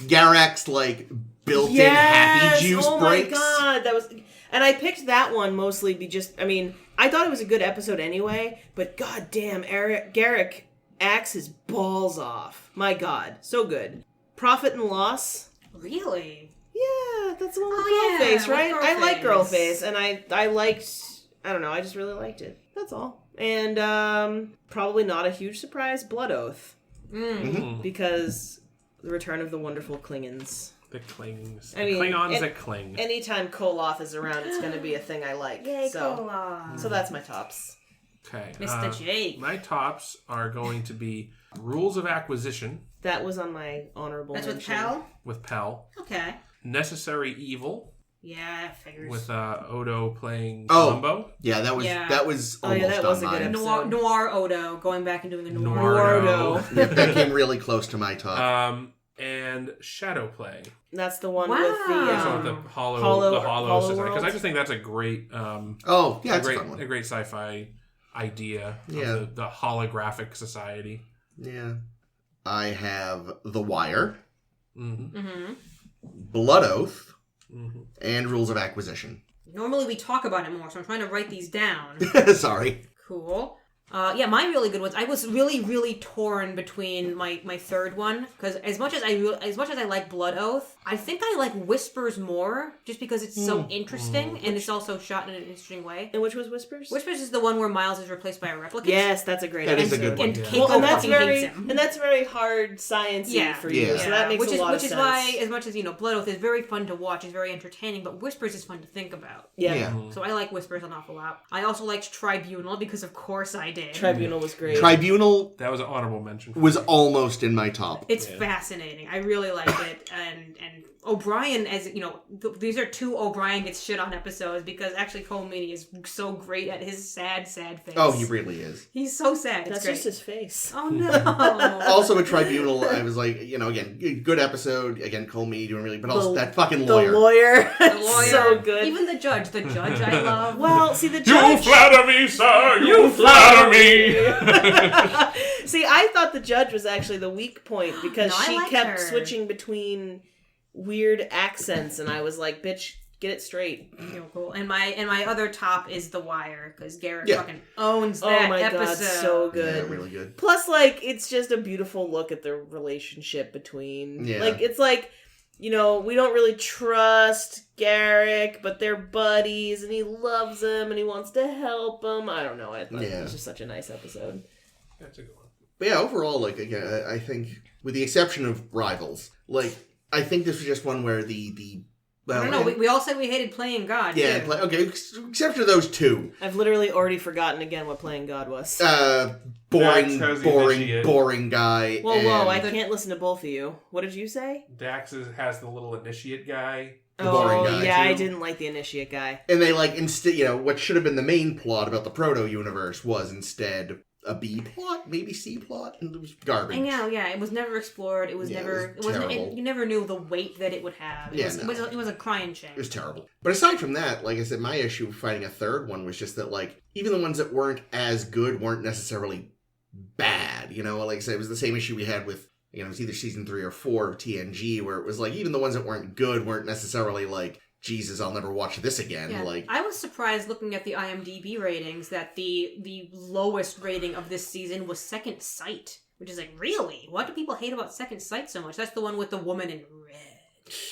Garak's like built-in Yes! happy juice oh breaks. my god, that was, and I picked that one mostly I thought it was a good episode anyway, but goddamn, Garak acts his balls off. My god, so good. Profit and Loss. Really? Yeah, that's the one with Oh, yeah, Girlface, with right? I like Girlface. Girlface, and I liked, I don't know, I just really liked it. That's all. And probably not a huge surprise, Blood Oath, because the return of the wonderful Klingons. The clings. I mean, Klingons that cling. Anytime Koloth is around, it's going to be a thing I like. So that's my tops. Okay. Mr. Jake. My tops are going to be Rules of Acquisition That was on my honorable That's with mention. Pal? with Pell. Okay. Necessary Evil Yeah, figures. with Odo playing Oh. Columbo. Yeah, that was Oh, yeah, almost that was on a good mine. episode. Noir Odo, going back and doing a Noir. Noirdo. Yeah, that came really close to my top. And Shadow Play. That's the one Wow. with the... That's the one with the hollow Hollow society. World? Because I just think that's a great, Oh, yeah, a it's a great, fun one. a great sci-fi idea. Yeah. Of the holographic society. Yeah. I have The Wire, Mm-hmm. Blood Oath, and Rules of Acquisition. Normally we talk about it more, so I'm trying to write these down. Sorry. Cool. Yeah, my really good ones. I was really, really torn between my third one because as much as I like Blood Oath, I think I like Whispers more just because it's so interesting and it's also shot in an interesting way. And which was Whispers? Whispers is the one where Miles is replaced by a replicant. Yes, that's a great That episode. is a good one. And Yeah. Keiko and that's fucking very hates him. and that's very hard sciencey for you. Yeah. So that makes a lot of sense. Which is why, as much as Blood Oath is very fun to watch, it's very entertaining, but Whispers is fun to think about. Yeah. So I like Whispers an awful lot. I also liked Tribunal because of course I did. Tribunal was great. Tribunal That was an honorable mention. was almost in my top. It's fascinating. I really like it, and O'Brien, as these are two O'Brien gets shit on episodes because actually Cole Meany is so great at his sad face. Oh, he really is. He's so sad. It's That's great. just his face. Oh no. Also, a Tribunal, I was like, again, good episode. Again, Cole Meany doing really, but also that fucking lawyer. The lawyer. The lawyer. So good. Even the judge. The judge I love. Well, see, the You judge... flatter me, sir! You flatter me! See, I thought the judge was actually the weak point because No, I she liked kept her. switching between weird accents, and I was like, bitch, get it straight. Cool. And my other top is The Wire because Garrett Yeah. fucking owns that Oh my episode. god, so Yeah, good. really good. Plus, like, it's just a beautiful look at the relationship between... Yeah. Like, it's like, we don't really trust Garrick, but they're buddies, and he loves him, and he wants to help him. I don't know. I thought it was just such a nice episode. That's a good one. But yeah, overall, like, again, I think, with the exception of Rivals, like, I think this was just one where I don't know. We all said we hated Playing God. Yeah, too. okay, except for those two. I've literally already forgotten again what Playing God was. Boring, Dax has the initiate. boring guy. Whoa, I and can't listen to both of you. What did you say? Dax has the little initiate guy. The boring guy, yeah, too. I didn't like the initiate guy. And they, like, instead, what should have been the main plot about the proto-universe was instead a B plot, maybe C plot, and it was garbage. I know, yeah, it was never explored. It was Yeah, never. it was wasn't. terrible. You never knew the weight that it would have. It Yeah, was, no. it was a crying shame. It was terrible. But aside from that, like I said, my issue with finding a third one was just that, like, even the ones that weren't as good weren't necessarily bad. Like I said, it was the same issue we had with, it was either season 3 or 4 of TNG, where it was like, even the ones that weren't good weren't necessarily like, Jesus, I'll never watch this again. Yeah. Like, I was surprised looking at the IMDb ratings that the lowest rating of this season was Second Sight, which is like, really? What do people hate about Second Sight so much? That's the one with the woman in red.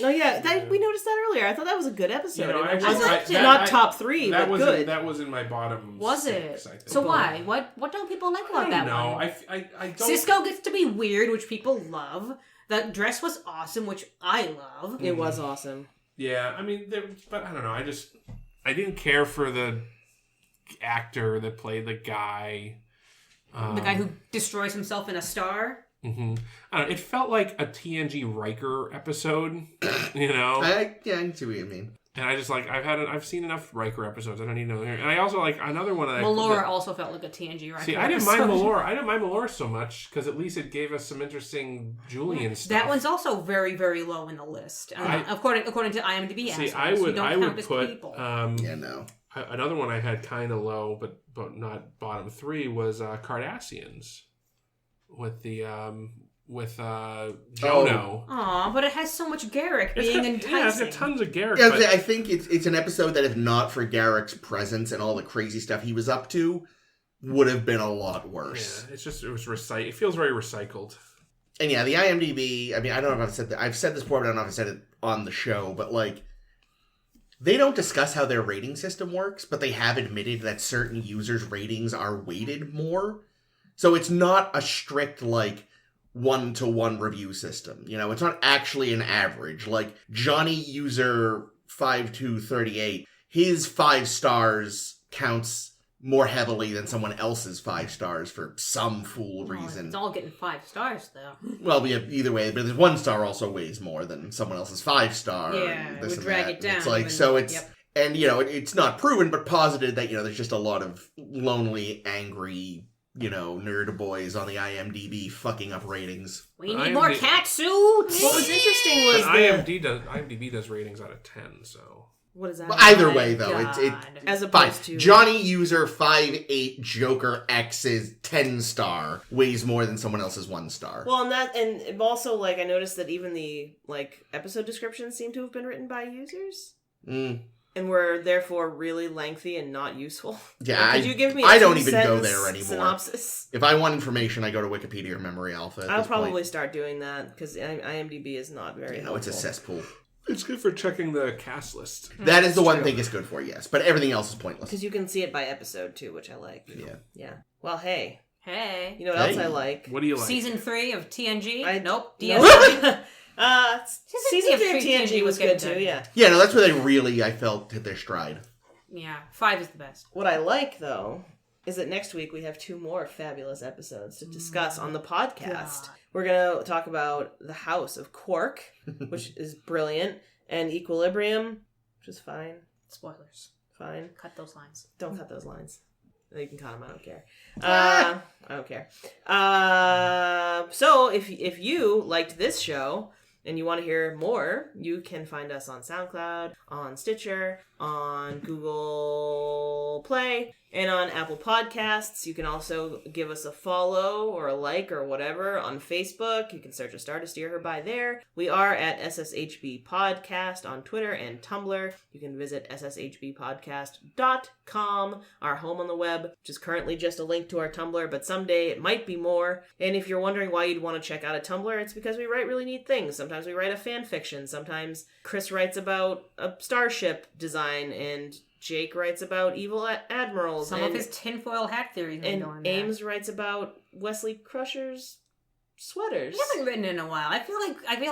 Oh yeah, we noticed that earlier. I thought that was a good episode. And it wasn't liked it. not top 3, that but was good. that was in my bottom. Was 6, it? I think. So why? What don't people like about that No, one? I don't. Sisko gets to be weird, which people love. The dress was awesome, which I love. It was awesome. Yeah, I mean, but I don't know. I didn't care for the actor that played the guy. The guy who destroys himself in a star. Mm-hmm. I don't know, it felt like a TNG Riker episode, I can see what you mean. And I just I've seen enough Riker episodes. I don't need to know. And I also like another one that Malora also felt like a TNG Riker. See, I didn't mind Malora. I didn't mind Malora so much because at least it gave us some interesting Julian stuff. That one's also very, very low in the list, according to IMDb. See, I would put no. Another one I had kind of low, but not bottom 3 was Cardassians with the Jono. Aw, but it has so much Garrick being enticing. Yeah, it's got tons of Garrick. Yeah, but I think it's an episode that, if not for Garrick's presence and all the crazy stuff he was up to, would have been a lot worse. Yeah, it was recycled. It feels very recycled. And yeah, the IMDb, I mean, I don't know if I've said that. I've said this before, but I don't know if I said it on the show, but like, they don't discuss how their rating system works, but they have admitted that certain users' ratings are weighted more. So it's not a strict, like, 1-to-1 review system. It's not actually an average. Like, Johnny user 5238, his 5 stars counts more heavily than someone else's 5 stars for some fool reason. It's all getting 5 stars, though. Well, yeah, either way, but his 1 star also weighs more than someone else's 5 star. Yeah, it would drag it down. It's like, and it's not proven, but posited that, there's just a lot of lonely, angry, nerd boys on the IMDb fucking up ratings. We need more cat suits! What was interesting was IMDb does ratings out of 10, so What is that? But either way, though, God. it's As fine. opposed to Johnny User 5'8", Joker X's 10-star weighs more than someone else's 1-star. Well, and also, like, I noticed that even the, like, episode descriptions seem to have been written by users. Mm. And were therefore really lengthy and not useful. Yeah, Like, could you give me a I don't even go two-sentence there anymore. synopsis? If I want information, I go to Wikipedia or Memory Alpha. At I'll this probably point. start doing that, because IMDb is not very helpful. It's a cesspool. It's good for checking the cast list. That is the one true. thing it's good for, yes. But everything else is pointless. Because you can see it by episode, too, which I like. Yeah. Well, hey. Hey. You know what else I like? What do you like? Season 3 of TNG? Nope. DS9? Season 3 of TNG was good, too, yeah. Yeah, no, that's where they really, I felt, hit their stride. Yeah, 5 is the best. What I like, though, is that next week we have 2 more fabulous episodes to discuss on the podcast. God. We're going to talk about The House of Quark, which is brilliant, and Equilibrium, which is fine. Spoilers. Fine. Cut those lines. Don't cut those lines. You can cut them. I don't care. I don't care. So if you liked this show and you want to hear more, you can find us on SoundCloud, on Stitcher, on Google Play, and on Apple Podcasts. You can also give us a follow or a like or whatever on Facebook. You can search A Star to Steer Her By there. We are at SSHB Podcast on Twitter and Tumblr. You can visit sshbpodcast.com, our home on the web, which is currently just a link to our Tumblr, but someday it might be more. And if you're wondering why you'd want to check out a Tumblr, it's because we write really neat things. Sometimes we write a fan fiction. Sometimes Chris writes about a starship design, and Jake writes about evil admirals. Some of his tinfoil hat theories. And Ames writes about Wesley Crusher's sweaters. I haven't written in a while. I feel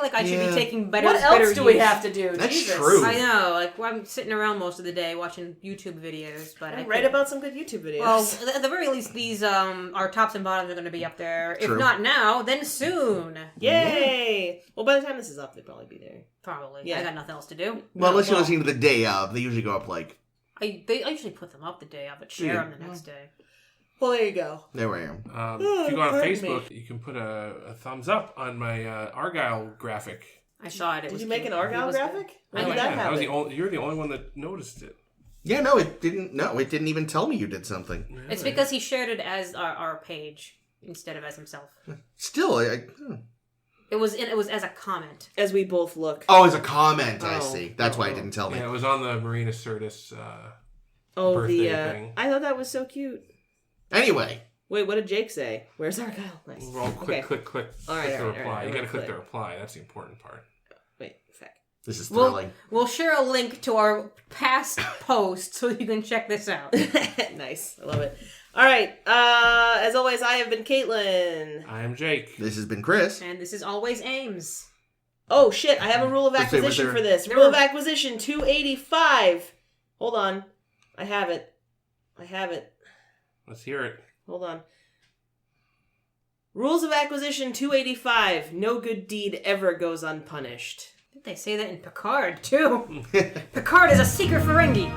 like I should be taking better. What else better do we use. have to do? That's Jesus. true. I know. Like I'm sitting around most of the day watching YouTube videos, but I write about some good YouTube videos. Well, at the very least, these our tops and bottoms are going to be up there. True. If not now, then soon. Yay! Well, by the time this is up, they'll probably be there. Probably. Yeah. I got nothing else to do. Well, unless you're listening to the day of, they usually go up like... I usually put them up the day of, but share them the next day. Well, there you go. There I am. If you go on pardon Facebook, you can put a thumbs up on my Argyle graphic. I saw it. Did you make an Argyle graphic? When I did like that That was happen? you're the only one that noticed it. Yeah, no, it didn't. No, it didn't even tell me you did something. It's because he shared it as our page instead of as himself. Still, It was as a comment. As we both look. oh, as a comment, I Oh. see. That's why it didn't tell me. Yeah, it was on the Marina Sirtis Oh, birthday the thing. I thought that was so cute. Anyway, Wait, what did Jake say? Where's Argyle? Nice. Well, click. All right, Click the all right, reply. all You gotta right, click the click. reply. That's the important part. Wait, feck. this is thrilling. We'll share a link to our past post so you can check this out. Nice. I love it. All right. As always, I have been Caitlin. I am Jake. This has been Chris. And this is always Ames. Oh, shit. I have a rule of Let's say, was acquisition there- for this. Rule of acquisition 285. Hold on. I have it. Let's hear it. Hold on. Rules of acquisition 285. No good deed ever goes unpunished. I think they say that in Picard, too. Picard is a secret Ferengi.